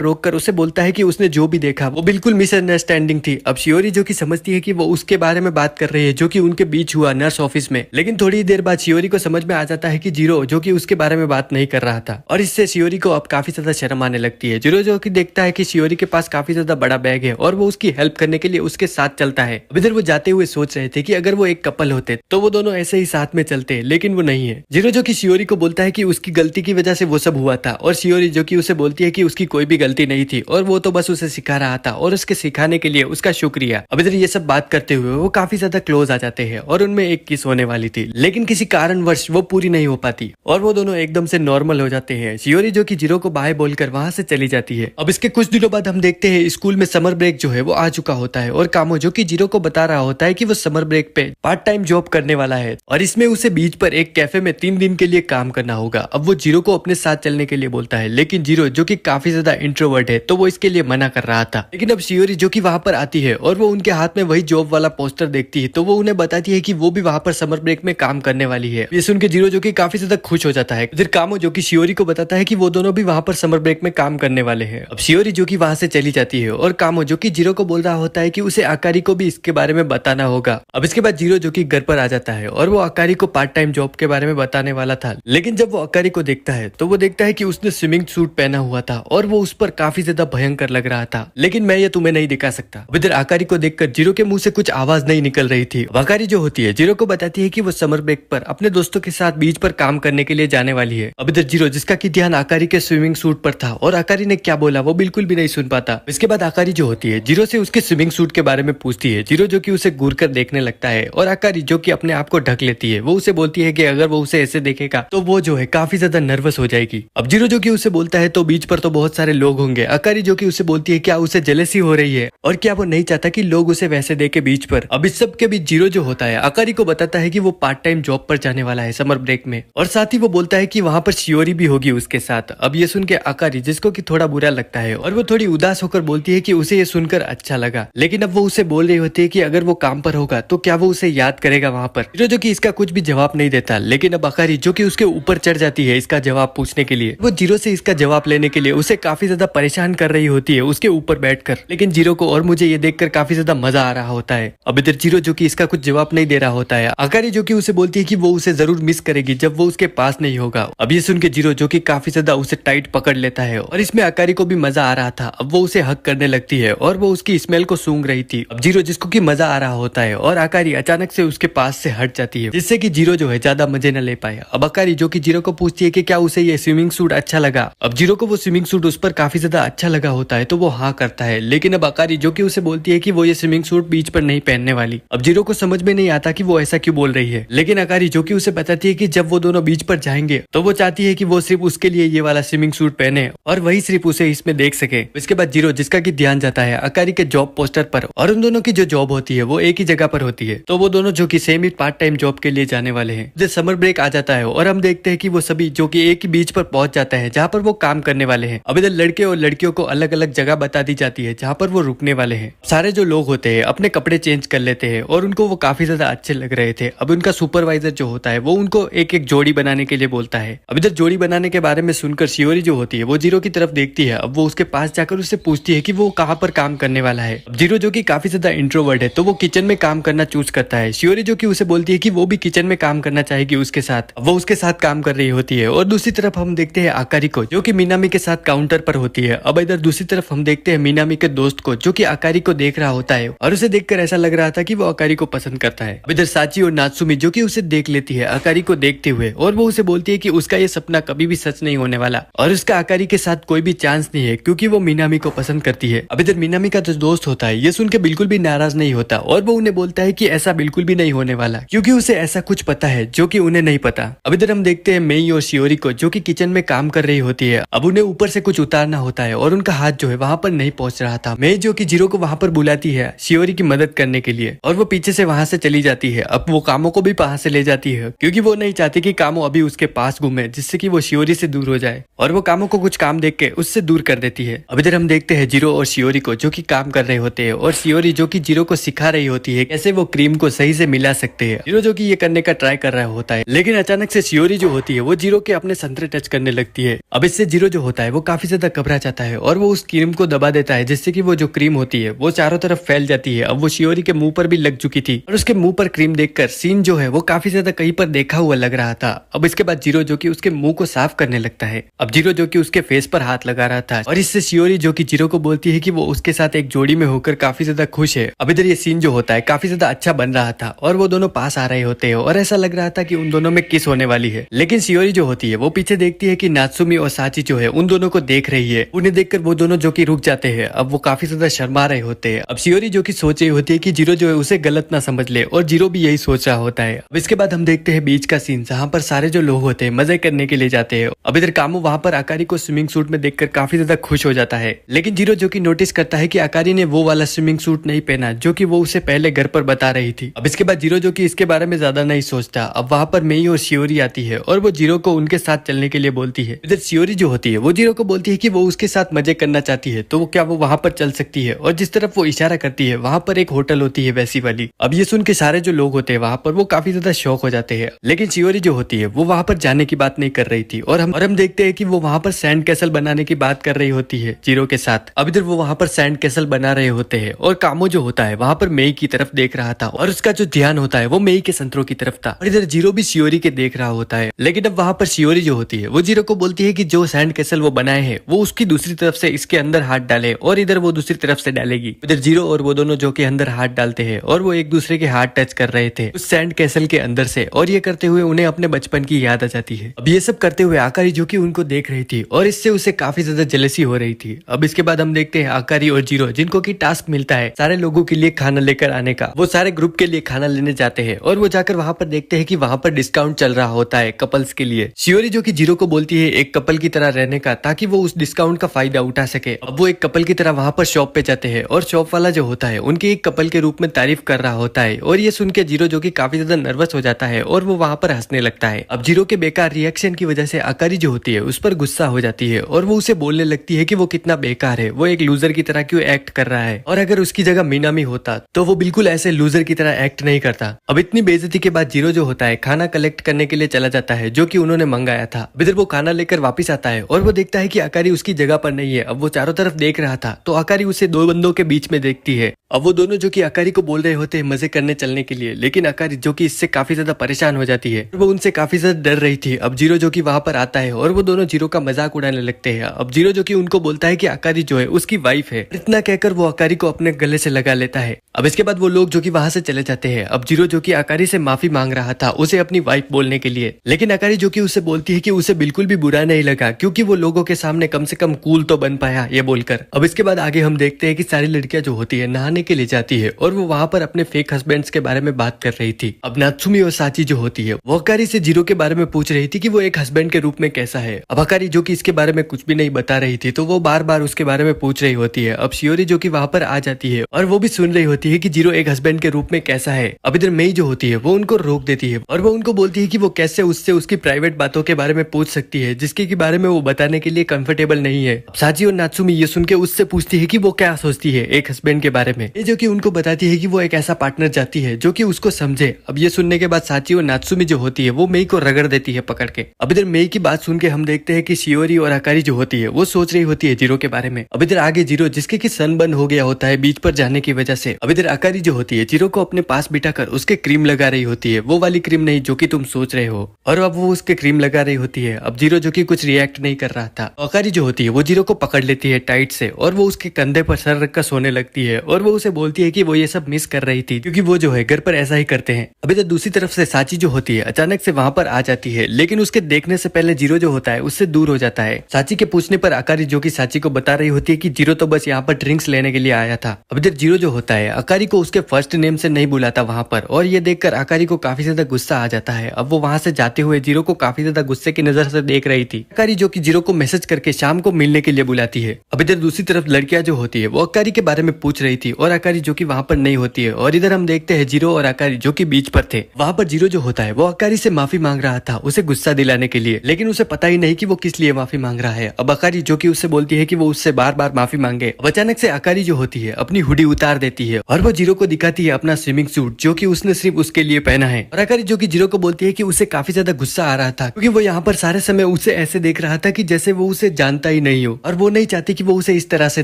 रोककर उसे बोलता है कि उसने जो भी देखा वो बिल्कुल मिसअंडरस्टैंडिंग थी। अब शियोरी जो कि समझती है कि वो उसके बारे में बात कर रही है जो कि उनके बीच हुआ नर्स ऑफिस में, लेकिन थोड़ी देर बाद शियोरी को समझ में आ जाता है कि जीरो जो कि उसके बारे में बात नहीं कर रहा था और इससे शियोरी को अब काफी ज्यादा शर्म आने लगती है। जीरो जो कि देखता है कि शियोरी के पास काफी ज्यादा बड़ा बैग है और वो उसकी हेल्प करने के लिए उसके साथ चलता है। अब इधर वो जाते हुए सोच रहे थे कि अगर वो एक कपल होते तो वो दोनों ऐसे ही साथ में चलते, लेकिन वो नहीं है। जीरो जो कि शियोरी को बोलता है कि उसकी गलती की वजह से वो सब हुआ था और शियोरी जो कि उसे बोलती है कि उसकी कोई भी गलती नहीं थी और वो तो बस उसे सिखा रहा था और उसके सिखाने के लिए उसका शुक्रिया। अब इधर ये सब बात करते हुए वो काफी ज्यादा क्लोज आ जाते हैं और उनमें एक किस होने वाली थी, लेकिन किसी कारणवश वो पूरी नहीं हो पाती और वो दोनों एकदम से नॉर्मल हो जाते हैं। शियोरी जो कि जीरो को बाय बोलकर वहां से चली जाती है। अब इसके कुछ दिनों बाद हम देखते हैं स्कूल में समर ब्रेक जो है वो आ चुका होता है और कामो जो कि जीरो को बता रहा होता है कि वो समर ब्रेक पे पार्ट टाइम जॉब करने वाला है और इसमें उसे बीच पर एक कैफे में 3 दिन के लिए काम करना होगा। अब वो जीरो को अपने साथ चलने के लिए बोलता है, लेकिन जीरो जो कि काफी ज्यादा इंट्रोवर्ट है तो वो इसके लिए मना कर रहा था। लेकिन अब शियोरी जो कि वहां पर आती है और वो उनके हाथ में वही जॉब वाला पोस्टर देखती है तो वो उन्हें बताती है कि वो भी वहां पर समर ब्रेक में काम करने वाली है। ये सुन के जीरो जो कि काफी ज्यादा खुश हो जाता है। फिर कामो जो कि शियोरी को बताता है कि वो दोनों भी वहां पर समर ब्रेक में काम करने वाले हैं। अब शियोरी जो कि वहां से चली जाती है और कामो जो कि जीरो को बोल रहा होता है कि उसे आकारी को भी इसके बारे में बताना होगा। अब इसके बाद जीरो जो कि घर पर आ जाता है और वो आकारी को पार्ट टाइम जॉब के बारे में बताने वाला था, लेकिन जब वो आकारी को देखता है तो वो देखता है कि उसने स्विमिंग सूट पहना हुआ था और वो उस पर काफी ज्यादा भयंकर लग रहा था, लेकिन मैं ये तुम्हें नहीं दिखा सकता। इधर आकारी को देखकर जीरो के मुंह से कुछ आवाज नहीं निकल रही थी। आकारी जो होती है जीरो को बताती है कि वो समर ब्रेक पर अपने दोस्तों के साथ बीच पर काम करने के लिए जाने वाली है। अब इधर जीरो जिसका कि ध्यान आकारी के स्विमिंग सूट पर था और आकारी ने क्या बोला वो बिल्कुल भी नहीं सुन पाता। इसके बाद आकारी जो होती है जीरो से उसके स्विमिंग सूट के बारे में पूछती है। जीरो जो कि उसे घूर कर देखने लगता है और आकारी जो कि अपने आप को ढक लेती है वो उसे बोलती है कि अगर वो उसे ऐसे देखेगा तो वो जो है काफी ज्यादा नर्वस हो जाएगी। अब जीरो जो कि उसे बोलता है तो बीच पर तो बहुत सारे लोग होंगे। आकारी जो कि उसे बोलती है क्या उसे जेलसी हो रही है और क्या वो नहीं चाहता कि लोग उसे वैसे देखे बीच पर। अब इस सब के बीच जीरो जो होता है आकारी को बताता है कि वो पार्ट टाइम जॉब पर जाने वाला है समर ब्रेक में और साथ ही वो बोलता है कि वहां पर शियोरी भी होगी उसके साथ। अब ये सुन के आकारी जिसको कि थोड़ा बुरा लगता है और वो थोड़ी उदास होकर बोलती है कि उसे ये सुनकर अच्छा लगा, लेकिन अब वो उसे बोल रही होती है कि अगर वो काम पर होगा तो क्या वो उसे याद करेगा वहां पर। जीरो जो कि इसका कुछ भी जवाब नहीं देता, लेकिन अब आकारी जो कि उसके ऊपर चढ़ जाती है इसका जवाब पूछने के लिए। वो जीरो से इसका जवाब लेने के लिए उसे काफी ज्यादा परेशान कर रही होती है उसके ऊपर बैठकर, लेकिन जीरो जीरो को और मुझे ये देखकर काफी ज्यादा मजा आ रहा होता है। अब इधर जीरो जो कि इसका कुछ जवाब नहीं दे रहा होता है। अकारी जो कि उसे बोलती है कि वो उसे जरूर मिस करेगी जब वो उसके पास नहीं होगा। अब ये सुन के जीरो जो कि काफी ज्यादा उसे टाइट पकड़ लेता है और इसमें अकारी को भी मजा आ रहा था। अब वो उसे हक करने लगती है और वो उसकी स्मेल को सूंघ रही थी। अब जीरो जिसको कि मजा आ रहा होता है और अकारी अचानक से उसके पास से हट जाती है, जिससे कि जीरो जो है ज्यादा मजे न ले पाए। अब अकारी जो कि जीरो को पूछती है कि क्या उसे ये स्विमिंग सूट अच्छा लगा। अब जीरो को वो स्विमिंग सूट उस पर काफी ज्यादा अच्छा लगा होता है तो वो हाँ करता है, लेकिन अब अकारी जो कि उसे बोलती है कि वो ये स्विमिंग सूट बीच पर नहीं पहनने वाली। अब जीरो को समझ में नहीं आता कि वो ऐसा क्यों बोल रही है, लेकिन अकारी जो कि उसे बताती है कि जब वो दोनों बीच पर जाएंगे तो वो चाहती है कि वो सिर्फ उसके लिए ये वाला स्विमिंग सूट पहने और वही सिर्फ उसे इसमें देख सके। इसके बाद जीरो जिसका की ध्यान जाता है अकारी के जॉब पोस्टर पर और उन दोनों की जो जॉब होती है वो एक ही जगह पर होती है। तो वो दोनों जो कि सेम ही पार्ट टाइम जॉब के लिए जाने वाले हैं। जब समर ब्रेक आ जाता है और हम देखते हैं कि वो सभी जो कि एक ही बीच पर पहुंच जाता है जहाँ पर वो काम करने वाले हैं। अब इधर लड़के और लड़कियों को अलग अलग जगह बता दी जाती है जहाँ पर वो रुकने वाले हैं। सारे जो लोग होते हैं अपने कपड़े चेंज कर लेते हैं और उनको वो काफी ज्यादा अच्छे लग रहे थे। अब उनका सुपरवाइजर जो होता है वो उनको एक एक जोड़ी बनाने के लिए बोलता है। अब इधर जोड़ी बनाने के बारे में सुनकर शियोरी जो होती है वो जीरो की तरफ देखती है। अब वो उसके पास जाकर उससे पूछती है कि वो कहाँ पर काम करने वाला है। अब जीरो जो कि काफी ज्यादा इंट्रोवर्ट है तो वो किचन में काम करना चूज करता है। शियोरी जो कि उसे बोलती है कि वो भी किचन में काम करना चाहेगी उसके साथ। वो उसके साथ काम कर रही होती है और दूसरी तरफ हम देखते हैं अकारी को जो कि मीनामी के साथ काउंटर पर होती है। अब इधर दूसरी तरफ हम देखते हैं मीनामी के दोस्त को जो कि अकारी को देख रहा होता है और उसे देखकर ऐसा लग रहा था कि वो अकारी को पसंद करता है। अब इधर साची और नात्सुमी जो कि उसे देख लेती है अकारी को देखते हुए और वो उसे बोलती है कि उसका ये सपना कभी भी सच नहीं होने वाला और उसका अकारी के साथ कोई भी चांस नहीं है क्योंकि वो मीनामी को पसंद करती है। अब इधर मीनामी का जो दोस्त होता है ये सुन के बिल्कुल भी नाराज नहीं होता और वो उन्हें बोलता है कि ऐसा बिल्कुल भी नहीं होने वाला क्योंकि उसे ऐसा कुछ पता है जो कि उन्हें नहीं पता। अब इधर हम देखते हैं मेई और शियोरी को जो कि किचन में काम कर रही होती है। अब उन्हें ऊपर से कुछ उतारना होता है और उनका हाथ जो है वहां पर नहीं पहुंच रहा था। मेई जो कि जीरो को वहां पर बुलाती है शियोरी की मदद करने के लिए और वो पीछे से वहां से चली जाती है। अब वो कामों को भी वहां से ले जाती है क्योंकि वो नहीं चाहती कि कामों अभी उसके पास घूमे जिससे कि वो शियोरी से दूर हो जाए और वो कामों को कुछ काम देख के उससे दूर कर देती है। अब इधर हम देखते हैं जीरो और शियोरी को जो कि काम कर रहे होते हैं और शियोरी जो कि जीरो को सिखा रही होती है कैसे वो क्रीम को सही से मिला सकते हैं। जीरो जो कि ये करने का ट्राई कर रहा होता है लेकिन अचानक से शियोरी जो होती है वो जीरो के अपने संतरे टच करने लगती है। अब इससे जीरो जो होता है वो काफी ज्यादा घबरा जाता है और वो उस क्रीम को दबा देता है जिससे कि वो जो क्रीम होती है वो चारों तरफ फैल जाती है। अब वो शियोरी के मुंह पर भी लग चुकी थी और उसके मुंह पर क्रीम देखकर सीन जो है वो काफी ज्यादा कहीं पर देखा हुआ लग रहा था। अब इसके बाद जीरो जो कि उसके मुंह को साफ करने लगता है। अब जीरो जो कि उसके फेस पर हाथ लगा रहा था और इससे शियोरी जो कि जीरो को बोलती है कि वो उसके साथ एक जोड़ी में होकर काफी ज्यादा खुश है। अब इधर ये सीन जो होता है काफी ज्यादा अच्छा बन रहा था और वो दोनों पास आ रहे होते हैं और ऐसा लग रहा था कि उन दोनों में किस होने वाली है। लेकिन शियोरी जो होती है वो पीछे देखती है कि नात्सुमी और साची जो है उन दोनों को देख रही है। उन्हें देखकर वो दोनों जो कि रुक जाते हैं। अब वो काफी ज्यादा शर्मा रहे होते हैं। अब शियोरी जो कि सोच रही होती है कि जीरो जो है उसे गलत ना समझ ले और जीरो भी यही सोच रहा होता है। अब इसके बाद हम देखते हैं बीच का सीन जहाँ पर सारे जो लोग होते हैं मजे करने के लिए जाते हैं। अब इधर कामू वहाँ पर अकारी को स्विमिंग सूट में देखकर काफी ज्यादा खुश हो जाता है लेकिन जीरो जो कि नोटिस करता है कि अकारी ने वो वाला स्विमिंग सूट नहीं पहना जो कि वो उसे पहले घर पर बता रही थी। अब इसके बाद जीरो जो कि इसके बारे में ज्यादा नहीं सोचता। अब वहाँ पर मेई और शियोरी आती है और वो जीरो को उनके साथ चलने के लिए बोलती है। इधर शियोरी जो होती है वो जीरो को बोलती है कि वो उसके साथ मजे करना चाहती है तो वो क्या वो वहाँ पर चल सकती है और जिस तरफ वो इशारा करती है वहाँ पर एक होटल होती है वैसी वाली। अब ये सुन के सारे जो लोग होते हैं वहाँ पर वो काफी ज्यादा शौक हो जाते हैं लेकिन शियोरी जो होती है वो वहाँ पर जाने की बात नहीं कर रही थी और हम देखते हैं कि वो वहाँ पर सैंड कैसल बनाने की बात कर रही होती है जीरो के साथ। अब इधर वो वहाँ पर सैंड कैसल बना रहे होते हैं और कामो जो होता है वहाँ पर मेई की तरफ देख रहा था और उसका जो ध्यान होता है वो मेई के संतरों की तरफ था और इधर जीरो भी शियोरी के देख रहा होता है। लेकिन अब वहाँ पर शियोरी जो होती है वो जीरो को बोलती है कि जो सैंड कैसल वो बनाए हैं वो उसकी दूसरी तरफ से इसके अंदर हाथ डाले और इधर वो दूसरी तरफ से डालेगी। इधर जीरो और वो दोनों जो के अंदर हाथ डालते हैं और वो एक दूसरे के हाथ टच कर रहे थे उस सैंड कैसल के अंदर से और ये करते हुए उन्हें अपने बचपन की याद आ जाती है। अब ये सब करते हुए आकारी जो कि उनको देख रही थी और इससे उसे काफी ज्यादा जेलसी हो रही थी। अब इसके बाद हम देखते हैं आकारी और जीरो जिनको की टास्क मिलता है सारे लोगों के लिए खाना लेकर आने का। वो सारे ग्रुप के लिए खाना लेने जाते हैं और वो जाकर वहाँ पर देखते हैं कि वहाँ पर डिस्काउंट चल रहा होता है कपल्स के लिए। शियोरी जो कि जीरो को बोलती है एक कपल की तरह रहने का ताकि वो उस डिस्काउंट का फायदा उठा सके। अब वो एक कपल की तरह वहाँ पर शॉप पे जाते हैं और शॉप वाला जो होता है उनके एक कपल के रूप में तारीफ कर रहा होता है और ये सुन के जीरो जो कि काफी ज्यादा नर्वस हो जाता है और वो वहाँ पर हंसने लगता है। अब जीरो के बेकार रिएक्शन की वजह से आकारी जो होती है उस पर गुस्सा हो जाती है और वो उसे बोलने लगती है कि वो कितना बेकार है, वो एक लूजर की तरह क्यों एक्ट कर रहा है और अगर उसकी जगह मीनामी होता तो वो बिल्कुल ऐसे लूजर की तरह एक्ट नहीं करता। अब इतनी बेइज्जती के बाद जीरो जो होता है खाना कलेक्ट करने के लिए चला जाता है जो कि उन्होंने मंगाया था। इधर वो खाना लेकर वापस आता है और वो देखता है कि आकारी उसकी जगह पर नहीं है। अब वो चारों तरफ देख रहा था तो आकारी उसे से दो बंदों के बीच में देखती है। अब वो दोनों जो कि अकारी को बोल रहे होते हैं मजे करने चलने के लिए, लेकिन अकारी जो कि इससे काफी ज्यादा परेशान हो जाती है। वो उनसे काफी ज्यादा डर रही थी। अब जीरो जो कि वहां पर आता है और वो दोनों जीरो का मजाक उड़ाने लगते हैं। अब जीरो जो कि उनको बोलता है कि अकारी जो है उसकी वाइफ है। इतना कहकर वो अकारी को अपने गले से लगा लेता है। अब इसके बाद वो लोग जो कि वहां से चले जाते हैं। अब जीरो जो कि अकारी से माफी मांग रहा था उसे अपनी वाइफ बोलने के लिए, लेकिन अकारी जो कि उसे बोलती है कि उसे बिल्कुल भी बुरा नहीं लगा क्योंकि वो लोगों के सामने कम से कम कूल तो बन पाया ये बोलकर। अब इसके बाद आगे हम देखते हैं कि सारी लड़कियां जो होती है नहाने के लिए जाती है और वो वहां पर अपने फेक हस्बैंड्स के बारे में बात कर रही थी। अब नात्सुमी और साची जो होती है वो अकारी से जीरो के बारे में पूछ रही थी कि वो एक हस्बैंड के रूप में कैसा है। अब अकारी जो कि इसके बारे में कुछ भी नहीं बता रही थी तो वो बार बार उसके बारे में पूछ रही होती है। अब शियोरी जो कि वहां पर आ जाती है और वो भी सुन रही होती है कि जीरो एक हस्बैंड के रूप में कैसा है। अब इधर मेई जो होती है वो उनको रोक देती है और वो उनको बोलती है कि वो कैसे उससे उसकी प्राइवेट बातों के बारे में पूछ सकती है जिसके के बारे में वो बताने के लिए कंफर्टेबल नहीं है। साची और नात्सुमी ये सुन के उससे पूछती है कि वो क्या सोचती है एक हस्बैंड के बारे में। ये जो कि उनको बताती है कि वो एक ऐसा पार्टनर चाहती है जो कि उसको समझे। अब ये सुनने के बाद साची और नात्सुमी जो होती है वो मेई को रगड़ देती है पकड़ के। अब इधर मेई की बात सुन के हम देखते हैं कि शियोरी और अकारी जो होती है वो सोच रही होती है जीरो के बारे में। अब इधर आगे जीरो जिसके की सनबर्न हो गया होता है बीच पर जाने की वजह से। अब इधर अकारी जो होती है जीरो को अपने पास बिठाकर उसके क्रीम लगा रही होती है, वो वाली क्रीम नहीं जो कि तुम सोच रहे हो। और अब वो उसके क्रीम लगा रही होती है। अब जीरो जो कि कुछ रिएक्ट नहीं कर रहा था। अकारी जो होती है वो जीरो को पकड़ लेती है टाइट से और वो उसके कंधे पर सर रखकर सोने लगती है और वो उसे बोलती है कि वो ये सब मिस कर रही थी क्योंकि वो जो है घर पर ऐसा ही करते हैं। अभी तो दूसरी तरफ से साची जो होती है अचानक से वहां पर आ जाती है, लेकिन उसके देखने से पहले जीरो जो होता है उससे दूर हो जाता है। साची के पूछने पर अकारी जो कि साची को बता रही होती है कि जीरो तो बस यहाँ पर ड्रिंक्स लेने के लिए आया था। अब इधर जीरो जो होता है अकारी को उसके फर्स्ट नेम से नहीं बुलाता वहां पर, और ये देखकर अकारी को काफी ज्यादा गुस्सा आ जाता है। अब वो वहां से जाते हुए जीरो को काफी ज्यादा गुस्से की नजर से देख रही थी। अकारी जो कि जीरो को मैसेज करके शाम को मिलने के लिए बुलाती है। अब इधर दूसरी तरफ लड़कियां जो होती है वो अकारी के बारे में पूछ रही थी और अकारी जो कि वहां पर नहीं होती है। और इधर हम देखते हैं जीरो और अकारी जो कि बीच पर थे। वहां पर जीरो जो होता है वो अकारी से माफी मांग रहा था उसे गुस्सा दिलाने के लिए, लेकिन उसे पता ही नहीं कि वो किस लिए माफी मांग रहा है। अब अकारी जो कि उससे बोलती है कि वो उससे बार बार माफी मांगे। अब अचानक से अकारी जो होती है अपनी हुडी उतार देती है और वो जीरो को दिखाती है अपना स्विमिंग सूट जो कि उसने सिर्फ उसके लिए पहना है। और अकारी जो कि जीरो को बोलती है कि उसे काफी ज्यादा गुस्सा आ रहा था क्योंकि वो यहाँ पर सारे समय उसे ऐसे देख रहा था कि जैसे वो उसे जानता ही नहीं हो, और वो नहीं चाहती कि वो उसे इस तरह से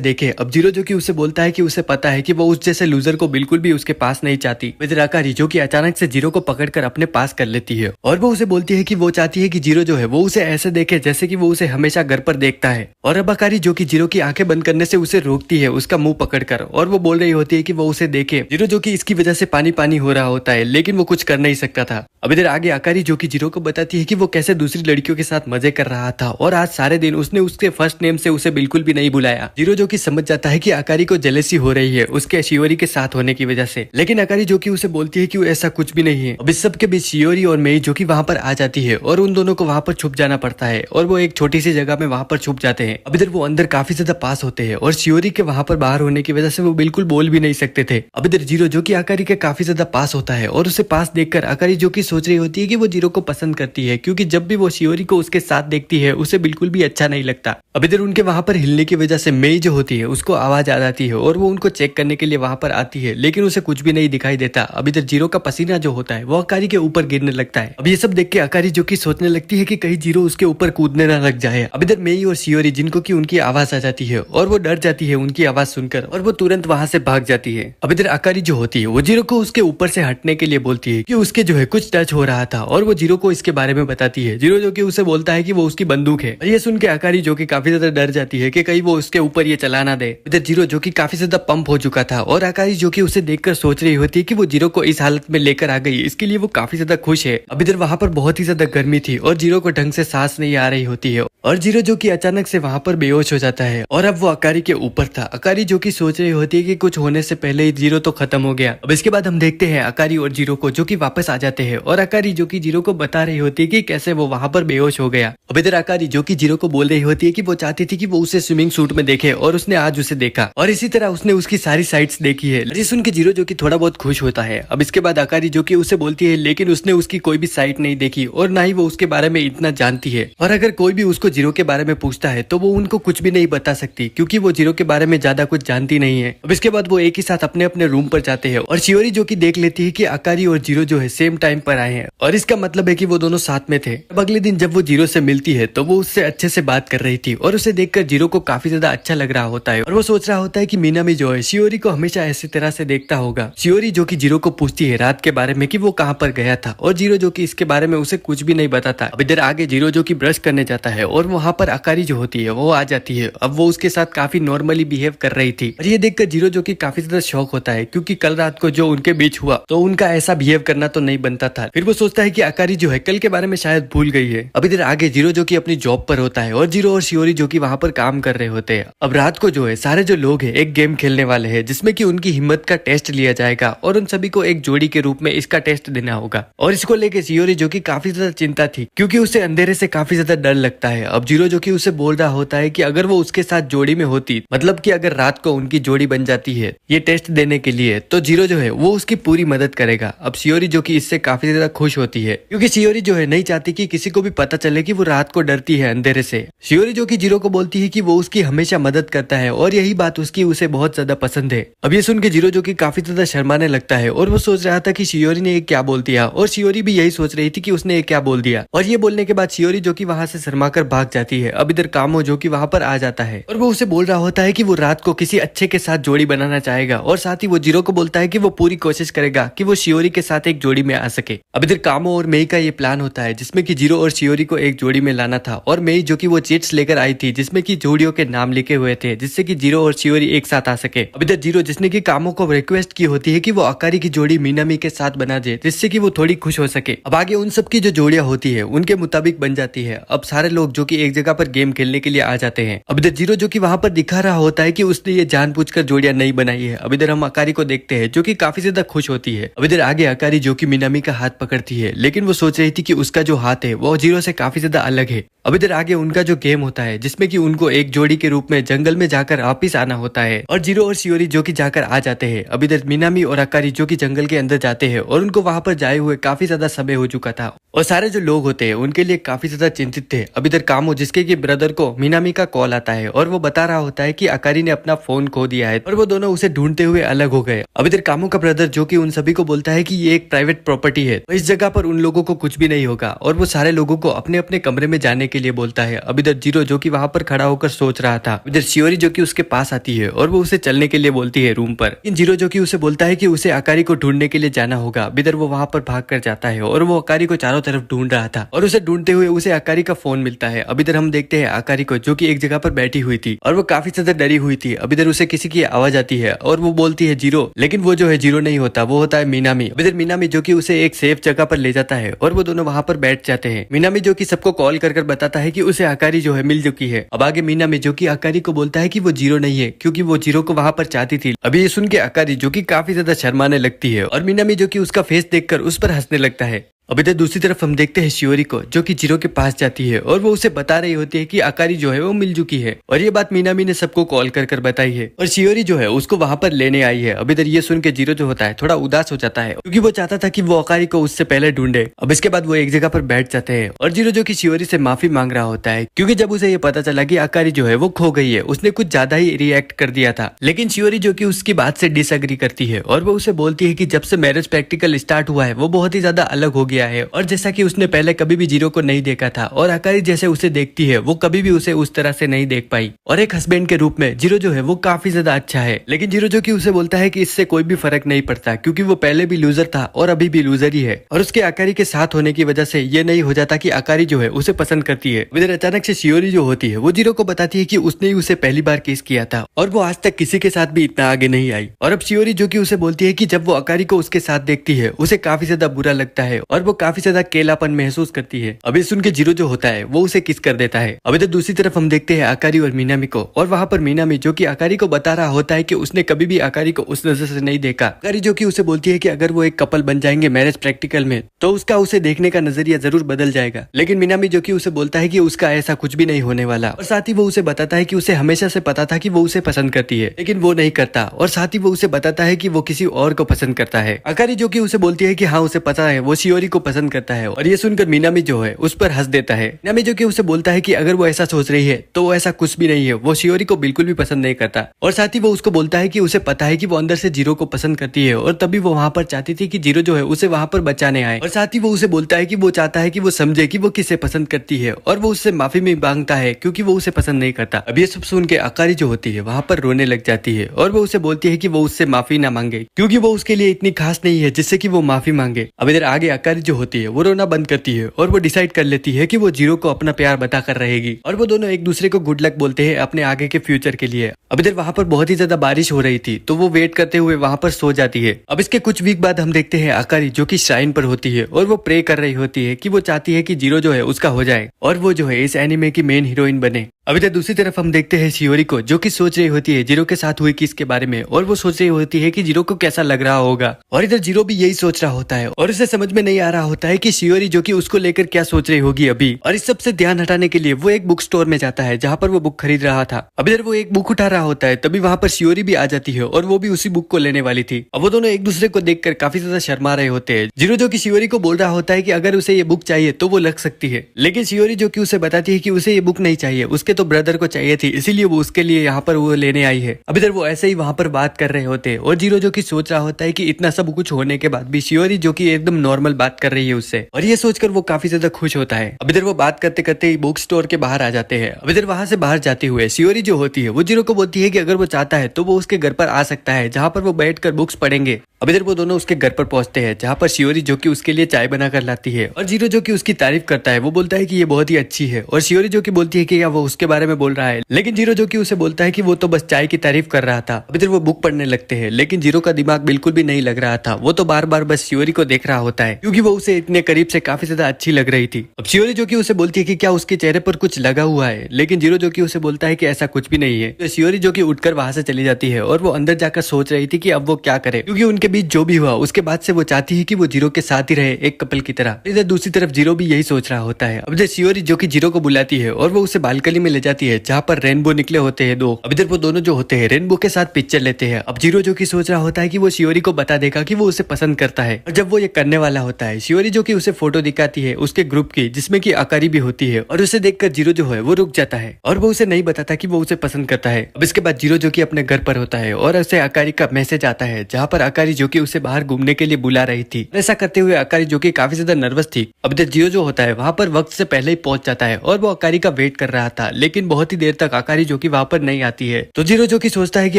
देखे। अब जीरो जो कि उसे बोलता है कि उसे पता है कि वो उस जैसे लूजर को बिल्कुल भी उसके पास नहीं चाहती। इधर अकारी जो कि अचानक से जीरो को पकड़कर अपने पास कर लेती है और वो उसे बोलती है कि वो चाहती है कि जीरो जो है वो उसे ऐसे देखे जैसे कि वो उसे हमेशा घर पर देखता है। और अब अकारी जो कि जीरो की आंखें बंद करने से उसे रोकती है उसका मुंह पकड़कर, और वो बोल रही होती है कि वो उसे देखे। जीरो जो कि इसकी वजह से पानी पानी हो रहा होता है लेकिन वो कुछ कर नहीं सकता था। अब इधर आगे अकारी जो कि जीरो को बताती है कि वो कैसे दूसरी लड़कियों के साथ मजे कर रहा था और आज सारे दिन उसने उसके फर्स्ट नेम से उसे बिल्कुल भी नहीं बुलाया। जीरो जो कि समझ जाता है कि अकारी को जेलसी हो रही है उसके शियोरी के साथ होने की वजह से, लेकिन अकारी जो कि उसे बोलती है कि ऐसा कुछ भी नहीं है। अब इस सब के बीच शियोरी और मेई जो कि वहां पर आ जाती है और उन दोनों को वहां पर छुप जाना पड़ता है और वो एक छोटी सी जगह में वहां पर छुप जाते हैं। अब इधर वो अंदर काफी ज्यादा पास होते हैं और शियोरी के वहां पर बाहर होने की वजह से वो बिल्कुल बोल भी नहीं सकते थे। अब इधर जीरो जो कि अकारी के काफी ज्यादा पास होता है और उसे पास देखकर अकारी जो कि सोच रही होती है कि वो जीरो को पसंद करती है क्योंकि जब भी वो शियोरी को उसके साथ देखती है उसे बिल्कुल भी अच्छा नहीं लगता। अब इधर उनके वहां पर हिलने की वजह से मेई जो होती है उसको आवाज आ जाती है और वो उनको चेक करने के लिए वहां पर आती है, लेकिन उसे कुछ भी नहीं दिखाई देता। अब इधर जीरो का पसीना जो होता है वो अकारी के ऊपर गिरने लगता है। अब ये सब देख के अकारी जो कि सोचने लगती है कि कहीं जीरो उसके ऊपर कूदने ना लग जाए। अब इधर मेई और शियोरी जिनको की उनकी आवाज आ जाती है और वो डर जाती है उनकी आवाज सुनकर और वो तुरंत वहां से भाग जाती है। अब इधर अकारी जो होती है वो जीरो को उसके ऊपर से हटने के लिए बोलती है कि उसके जो है कुछ टच हो रहा था और वो जीरो को इसके बारे में बताती है। जीरो जो कि उसे बोलता है कि वो उसकी बंदूक है। ये सुन के अकारी जो कि काफी ज्यादा डर जाती है कि कहीं वो उसके ऊपर ये चला ना दे। इधर जीरो जो कि काफी ज्यादा पंप हो चुका था और अकारी जो कि उसे देखकर सोच रही होती है कि वो जीरो को इस हालत में लेकर आ गई, इसके लिए वो काफी ज्यादा खुश है। अब इधर वहां पर बहुत ही ज्यादा गर्मी थी और जीरो को ढंग से सांस नहीं आ रही होती है और जीरो जो कि अचानक से वहां पर बेहोश हो जाता है और अब वो अकारी के ऊपर था। अकारी जो कि सोच रही होती है कि कुछ होने से पहले ही जीरो तो खत्म हो गया। अब इसके बाद हम देखते हैं अकारी और जीरो को जो कि वापस आ जाते हैं और अकारी जो कि जीरो को बता रही होती है कि कैसे वो वहां पर बेहोश हो गया। अब इधर अकारी जो कि जीरो को बोल रही होती है कि वो चाहती थी कि वो उसे स्विमिंग सूट में देखे और उसने आज उसे देखा और इसी तरह उसने उसकी सारी साइट्स देखी है। ये सुन के जीरो जो कि थोड़ा बहुत खुश होता है। अब इसके बाद अकारी जो कि उसे बोलती है लेकिन उसने उसकी कोई भी साइट नहीं देखी और ना ही वो उसके बारे में इतना जानती है, और अगर कोई भी उसको जीरो के बारे में पूछता है तो वो उनको कुछ भी नहीं बता सकती क्योंकि वो जीरो के बारे में ज्यादा कुछ जानती नहीं है। अब इसके बाद वो एक ही साथ अपने अपने रूम पर जाते हैं और शियोरी जो कि देख लेती है कि अकारी और जीरो जो है सेम टाइम पर आए हैं और इसका मतलब है कि वो दोनों साथ में थे। अब अगले दिन जब वो जीरो से मिलती है तो वो उससे अच्छे से बात कर रही थी और उसे देखकर जीरो को काफी ज्यादा अच्छा लग रहा होता है और वो सोच रहा होता है कि मिनामी जो है शियोरी को हमेशा ऐसी तरह से देखता होगा। शियोरी जो कि जीरो को पूछती है रात के बारे में कि वो कहाँ पर गया था, और जीरो जो कि इसके बारे में उसे कुछ भी नहीं बताता। अब इधर आगे जीरो जो कि ब्रश करने जाता है और वहाँ पर अकारी जो होती है वो आ जाती है। अब वो उसके साथ काफी नॉर्मली बिहेव कर रही थी, और ये देखकर जीरो जो कि काफी ज्यादा शॉक होता है, क्योंकि कल रात को जो उनके बीच हुआ तो उनका ऐसा बिहेव करना तो नहीं बनता था। फिर वो सोचता है कि अकारी जो है कल के बारे में शायद भूल गई है। अब इधर आगे जीरो जो कि अपनी जॉब पर होता है और जीरो और शियोरी जो कि वहाँ पर काम कर रहे होते हैं। अब रात को जो है सारे जो लोग हैं एक गेम खेलने वाले हैं, जिसमें कि उनकी हिम्मत का टेस्ट लिया जाएगा और उन सभी को एक जोड़ी के रूप में इसका टेस्ट देना होगा। और इसको लेके शियोरी जो कि काफी ज्यादा चिंता थी, क्योंकि उसे अंधेरे से काफी ज्यादा डर लगता है। अब जीरो जो कि उसे बोल रहा होता है कि अगर वो उसके साथ जोड़ी में होती, मतलब कि अगर रात को उनकी जोड़ी बन जाती है ये टेस्ट देने के लिए, तो जीरो जो है वो उसकी पूरी मदद करेगा। अब शियोरी जो कि इससे काफी ज्यादा खुश होती है, क्योंकि शियोरी जो है नहीं चाहती कि किसी को भी पता चले कि वो रात को डरती है अंधेरे से। शियोरी जो कि जीरो को बोलती है कि वो उसकी हमेशा मदद करता है और यही बात उसकी उसे बहुत ज्यादा पसंद है। अब ये सुन के जीरो जो कि काफी ज्यादा शर्माने लगता है और वो सोच रहा था कि शियोरी ने ये क्या बोल दिया, और शियोरी भी यही सोच रही थी कि उसने ये क्या बोल दिया। और ये बोलने के बाद शियोरी जो कि वहां से शर्माकर भाग जाती है। अब इधर कामो जो कि वहां पर आ जाता है और वो उसे बोल रहा होता है कि वो रात को किसी अच्छे के साथ जोड़ी बनाना चाहेगा, और साथ ही वो जीरो को बोलता है कि वो पूरी कोशिश करेगा कि वो शियोरी के साथ एक जोड़ी में आ सके। अब इधर कामो और मेई का ये प्लान होता है, जिसमें कि जीरो और शियोरी को एक जोड़ी में लाना था, और मेई जो कि वो चिट्स लेकर आई थी जिसमें कि जोड़ियों के नाम लिखे हुए थे, जिससे कि जीरो और शियोरी एक साथ आ सके। अब इधर जीरो जिसने की कामो को रिक्वेस्ट की होती है कि वो अकारी की जोड़ी मिनामी के साथ बना दे, जिससे कि वो थोड़ी खुश हो सके। अब आगे उन सब की जो जोड़ियां होती है उनके मुताबिक बन जाती है। अब सारे लोग जो कि एक जगह पर गेम खेलने के लिए आ जाते हैं। अब इधर जीरो जो कि वहां पर दिखा रहा होता है कि उसने ये जानबूझकर जोड़ियां नहीं बनाई है। अब इधर हम अकारी को देखते हैं जो कि काफी ज्यादा खुश होती है। अब इधर आगे अकारी जो कि मिनामी का हाथ पकड़ती है, लेकिन वो सोच रही थी कि उसका जो हाथ है वो जीरो से काफी ज्यादा अलग है। अब इधर आगे उनका जो गेम होता है, जिसमें कि उनको एक जोड़ी के रूप में जंगल में जाकर वापिस आना होता है, और जीरो और शियोरी जो कि जाकर आ जाते हैं। अब इधर मिनामी और अकारी जो कि जंगल के अंदर जाते हैं, और उनको वहां पर जाए हुए काफी ज्यादा समय हो चुका था, और सारे जो लोग होते हैं उनके लिए काफी ज्यादा चिंतित थे। अब इधर कामो जिसके कि ब्रदर को मिनामी का कॉल आता है, और वो बता रहा होता है कि अकारी ने अपना फोन खो दिया है, और वो दोनों उसे ढूंढते हुए अलग हो गए। अब इधर कामो का ब्रदर जो कि उन सभी को बोलता है कि ये एक प्राइवेट प्रॉपर्टी है, तो इस जगह पर उन लोगों को कुछ भी नहीं होगा, और वो सारे लोगों को अपने अपने कमरे में जाने के लिए बोलता है। अब इधर जीरो जो कि वहां पर खड़ा होकर सोच रहा था। इधर शियोरी जो कि उसके पास आती है और वो उसे चलने के लिए बोलती है रूम पर। इन जीरो जो कि उसे बोलता है कि उसे अकारी को ढूंढने के लिए जाना होगा। अब इधर वो वहां पर भाग कर जाता है, और वो अकारी को चारों तरफ ढूंढ रहा था, और उसे ढूंढते हुए उसे अकारी का फोन मिलता है। अब इधर हम देखते हैं अकारी को जो कि एक जगह पर बैठी हुई थी, और वो काफी ज्यादा डरी हुई थी। अब इधर उसे किसी की आवाज आती है और वो बोलती है जीरो, लेकिन वो जो है जीरो नहीं होता, वो होता है मिनामी। अब इधर मिनामी जो कि उसे एक सेफ जगह पर ले जाता है, और वो दोनों वहां पर बैठ जाते हैं। मिनामी जो कि सबको कॉल कर बताता है कि उसे अकारी जो है मिल चुकी है। अब आगे मिनामी जो कि अकारी को बोलता है कि वो जीरो नहीं है, क्योंकि वो जीरो को वहां पर चाहती थी। अभी ये सुन के अकारी जो कि काफी ज्यादा शर्माने लगती है, और मिनामी जो कि उसका फेस देखकर उस पर हंसने लगता है। अब इधर दूसरी तरफ हम देखते हैं शियोरी को जो कि जीरो के पास जाती है, और वो उसे बता रही होती है कि अकारी जो है वो मिल चुकी है, और ये बात मिनामी ने सबको कॉल कर बताई है, और शियोरी जो है उसको वहां पर लेने आई है। अब इधर ये सुन के जीरो जो होता है थोड़ा उदास हो जाता है, क्योंकि वो चाहता था कि वो अकारी को उससे पहले ढूंढे। अब इसके बाद वो एक जगह पर बैठ जाते हैं, और जीरो जो कि शियोरी से माफी मांग रहा होता है, क्योंकि जब उसे ये पता चला कि अकारी जो है वो खो गई है, उसने कुछ ज्यादा ही रिएक्ट कर दिया था। लेकिन शियोरी जो कि उसकी बात से डिसएग्री करती है, और वो उसे बोलती है कि जब से मैरिज प्रैक्टिकल स्टार्ट हुआ है वो बहुत ही ज्यादा अलग हो गया है, और जैसा कि उसने पहले कभी भी जीरो को नहीं देखा था, और अकारी जैसे उसे देखती है वो कभी भी उसे उस तरह से नहीं देख पाई, और एक हस्बैंड के रूप में जीरो जो है वो काफी ज्यादा अच्छा है। लेकिन जीरो जो कि उसे बोलता है कि इससे कोई भी फर्क नहीं पड़ता, क्योंकि वो पहले भी लूजर था और अभी भी लूजर ही है, और उसके अकारी के साथ होने की वजह से ये नहीं हो जाता कि अकारी जो है उसे पसंद करती है। इधर अचानक से शियोरी जो होती है वो जीरो को बताती है कि उसने ही उसे पहली बार किस किया था, और वो आज तक किसी के साथ भी इतना आगे नहीं आई। और अब शियोरी जो कि उसे बोलती है कि जब वो अकारी को उसके साथ देखती है उसे काफी ज्यादा बुरा लगता है, और वो काफी ज्यादा अकेलापन महसूस करती है। अभी सुन के जीरो जो होता है वो उसे किस कर देता है। अब इधर दूसरी तरफ हम देखते हैं अकारी और मिनामी को, और वहाँ पर मिनामी जो कि अकारी को बता रहा होता है कि उसने कभी भी अकारी को उस नजर से नहीं देखा। अकारी जो कि उसे बोलती है कि अगर वो एक कपल बन जाएंगे मैरिज प्रैक्टिकल में तो उसका उसे देखने का नजरिया जरूर बदल जाएगा। लेकिन मिनामी जो कि उसे बोलता है कि उसका ऐसा कुछ भी नहीं होने वाला, और साथ ही वो उसे बताता है कि उसे हमेशा से पता था कि वो उसे पसंद करती है, लेकिन वो नहीं करता, और साथ ही वो उसे बताता है कि वो किसी और को पसंद करता है। अकारी जो कि उसे बोलती है कि हाँ उसे पता है, वो शियोरी को पसंद करता है। और ये सुनकर मीनामी जो है उस पर हंस देता है। मीनामी जो कि उसे बोलता है कि अगर वो ऐसा सोच रही है तो वो ऐसा कुछ भी नहीं है, वो शियोरी को बिल्कुल भी पसंद नहीं करता। और साथ ही वो उसको बोलता है कि उसे पता है कि वो अंदर से जीरो को पसंद करती है और तभी वो वहां पर चाहती थी कि जीरो जो है उसे वहां पर बचाने आए। और साथ ही वो उसे बोलता है कि वो चाहता है कि वो समझे कि वो किसे पसंद करती है और वो उससे माफी भी मांगता है क्योंकि वो उसे पसंद नहीं करता। अब ये सब सुन के अकारी जो होती है वहां पर रोने लग जाती है और वो उसे बोलती है कि वो उससे माफी ना मांगे क्योंकि वो उसके लिए इतनी खास नहीं है जिससे कि वो माफी मांगे। अब इधर आगे अकारी जो होती है वो रोना बंद करती है और वो डिसाइड कर लेती है कि वो जीरो को अपना प्यार बताकर रहेगी और वो दोनों एक दूसरे को गुड लक बोलते हैं अपने आगे के फ्यूचर के लिए। अब इधर वहां पर बहुत ही ज्यादा बारिश हो रही थी तो वो वेट करते हुए वहां पर सो जाती है। अब इसके कुछ वीक बाद हम देखते हैं अकारी जो कि श्राइन पर होती है और वो प्रे कर रही होती है कि वो चाहती है कि जीरो जो है उसका हो जाए और वो जो है इस एनिमे की मेन हीरोइन बने। अब इधर दूसरी तरफ हम देखते हैं शियोरी को जो कि सोच रही होती है जीरो के साथ हुई किस के बारे में और वो सोच रही होती है कि जीरो को कैसा लग रहा होगा और इधर जीरो भी यही सोच रहा होता है और उसे समझ में नहीं आ रहा होता है कि शियोरी जो कि उसको लेकर क्या सोच रही होगी अभी। और इस सबसे ध्यान हटाने के लिए वो एक बुक स्टोर में जाता है जहाँ पर वो बुक खरीद रहा था। अब इधर वो एक बुक उठा रहा होता है तभी वहां पर शियोरी भी आ जाती है और वो भी उसी बुक को लेने वाली थी। अब वो दोनों एक दूसरे को देखकर काफी ज्यादा शर्मा रहे होते हैं। जीरो जो कि शियोरी को बोल रहा होता है कि अगर उसे ये बुक चाहिए तो वो लग सकती है, लेकिन शियोरी जो कि उसे बताती है कि उसे ये बुक नहीं चाहिए, उसके तो ब्रदर को चाहिए थी इसीलिए वो उसके लिए यहाँ पर वो लेने आई है। अब इधर वो ऐसे ही वहां पर बात कर रहे होते हैं और जीरो जो कि सोच रहा होता है कि इतना सब कुछ होने के बाद भी शियोरी जो कि एकदम नॉर्मल बात कर रही है उससे और ये सोचकर वो काफी ज्यादा खुश होता है। अब इधर वो बात करते करते ही बुक स्टोर के बाहर आ जाते हैं। अब इधर वहां से बाहर जाते हुए शियोरी जो होती है वो जीरो को बोलती है कि अगर वो चाहता है तो वो उसके घर पर आ सकता है जहाँ पर वो बैठकर बुक्स पढ़ेंगे। अब इधर वो दोनों उसके घर पर पहुंचते हैं जहाँ पर शियोरी जो कि उसके लिए चाय बनाकर लाती है और जीरो जो कि उसकी तारीफ करता है। वो बोलता है कि ये बहुत ही अच्छी है और शियोरी जो कि बोलती है कि क्या वो उसके बारे में बोल रहा है, लेकिन जीरो जो कि उसे बोलता है कि वो तो बस चाय की तारीफ कर रहा था। अब इधर वो बुक पढ़ने लगते हैं लेकिन जीरो का दिमाग बिल्कुल भी नहीं लग रहा था, वो तो बार बार बस शियोरी को देख रहा होता है क्योंकि वो उसे इतने करीब से काफी ज्यादा अच्छी लग रही थी। अब शियोरी जो कि उसे बोलती है कि क्या उसके चेहरे पर कुछ लगा हुआ है, लेकिन जीरो जो कि उसे बोलता है कि ऐसा कुछ भी नहीं है। तो शियोरी जो कि उठकर वहां से चली जाती है और वो अंदर जाकर सोच रही थी कि अब वो क्या करे क्योंकि उनके बीच जो भी हुआ उसके बाद से वो चाहती है कि वो जीरो के साथ ही रहे एक कपल की तरह। इधर दूसरी तरफ जीरो भी यही सोच रहा होता है। अब इधर शियोरी जो कि जीरो को बुलाती है और वो उसे बालकनी में ले जाती है जहाँ पर रेनबो निकले होते हैं दो। अब इधर वो दोनों जो होते हैं रेनबो के साथ पिक्चर लेते हैं। अब जीरो जो कि सोच रहा होता है कि वो शियोरी को बता देगा कि वो उसे पसंद करता है और जब वो ये करने वाला होता है शियोरी जो कि उसे फोटो दिखाती है उसके ग्रुप की जिसमें कि अकारी भी होती है और उसे देखकर जीरो जो है वो रुक जाता है और वो उसे नहीं बताता कि वो उसे पसंद करता है। अब इसके बाद जीरो जो कि अपने घर पर होता है और उसे अकारी का मैसेज आता है जहाँ पर अकारी जो कि उसे बाहर घूमने के लिए बुला रही थी। ऐसा करते हुए अकारी जो कि काफी ज्यादा नर्वस थी। अब इधर जीरो जो होता है वहां पर वक्त से पहले ही पहुंच जाता है और वो अकारी का वेट कर रहा था, लेकिन बहुत ही देर तक अकारी जो कि वहां पर नहीं आती है। तो जीरो जो कि सोचता है कि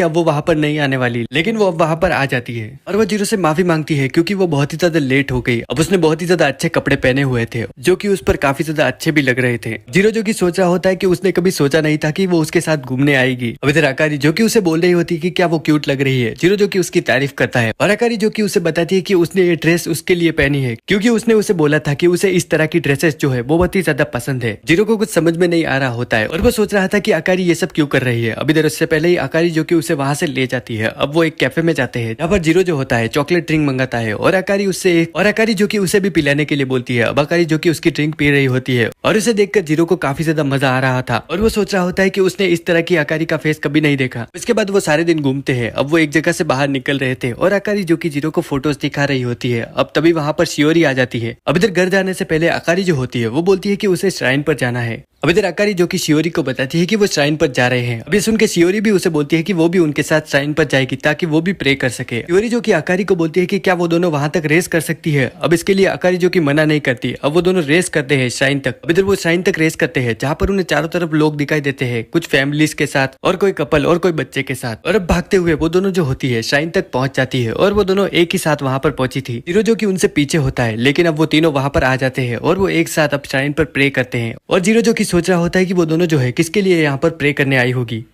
अब वो वहां पर नहीं आने वाली, लेकिन वो अब वहां पर आ जाती है और वो जीरो से माफी मांगती है क्योंकि वो बहुत ही ज्यादा लेट हो गई। अब उसने बहुत ही ज्यादा अच्छे कपड़े पहने हुए थे जो कि उस पर काफी ज्यादा अच्छे भी लग रहे थे। जीरो जो कि सोच रहा होता है कि उसने कभी सोचा नहीं था कि वो उसके साथ घूमने आएगी। अब इधर अकारी जो कि उसे बोल रही होती है कि क्या वो क्यूट लग रही है। जीरो जो कि उसकी तारीफ करता है और अकारी जो कि उसे बताती है कि उसने ये ड्रेस उसके लिए पहनी है क्योंकि उसने उसे बोला था कि उसे इस तरह की ड्रेसेस जो है वो बहुत ही ज्यादा पसंद है। जीरो को कुछ समझ में नहीं आ रहा होता है और वो सोच रहा था कि अकारी ये सब क्यों कर रही है। अब इधर उससे पहले ही अकारी जो कि उसे वहां से ले जाती है। अब वो एक कैफे में जाते हैं जहाँ पर जीरो जो होता है चॉकलेट ड्रिंक मंगाता है और अकारी जो कि उसे भी पिलाने के लिए बोलती है। अब अकारी जो कि उसकी ड्रिंक पी रही होती है और उसे देखकर जीरो को काफी ज्यादा मजा आ रहा था और वो सोच रहा होता है कि उसने इस तरह की अकारी का फेस कभी नहीं देखा। इसके बाद वो सारे दिन घूमते हैं। अब वो एक जगह से बाहर निकल रहे थे और अकारी जो कि जीरो को फोटोज दिखा रही होती है। अब तभी वहां पर शियोरी आ जाती है। अब इधर घर जाने से पहले अकारी जो होती है वो बोलती है कि उसे श्राइन पर जाना है। अब इधर अकारी जो कि शियोरी को बताती है कि वो श्राइन पर जा रहे हैं। अब ये सुन के शियोरी भी उसे बोलती है कि वो भी उनके साथ श्राइन पर जाएगी ताकि वो भी प्रे कर सके। शियोरी जो कि अकारी को बोलती है कि क्या वो दोनों वहां तक रेस कर सकती है। अब इसके लिए अकारी जो कि मना नहीं करती। अब वो दोनों रेस करते हैं श्राइन तक। अब इधर वो श्राइन तक रेस करते हैं जहाँ पर उन्हें चारों तरफ लोग दिखाई देते हैं, कुछ फैमिलीज के साथ और कोई कपल और कोई बच्चे के साथ। और अब भागते हुए वो दोनों जो होती है श्राइन तक पहुंच जाती है और वो दोनों एक ही साथ वहां पर पहुंची थी। जीरो जो कि उनसे पीछे होता है, लेकिन अब वो तीनों वहां पर आ जाते हैं और वो एक साथ अब श्राइन पर प्रे करते हैं। और जीरो जो कि सोच रहा होता है कि वो दोनों जो है किसके लिए यहाँ पर प्रे करने आई होगी।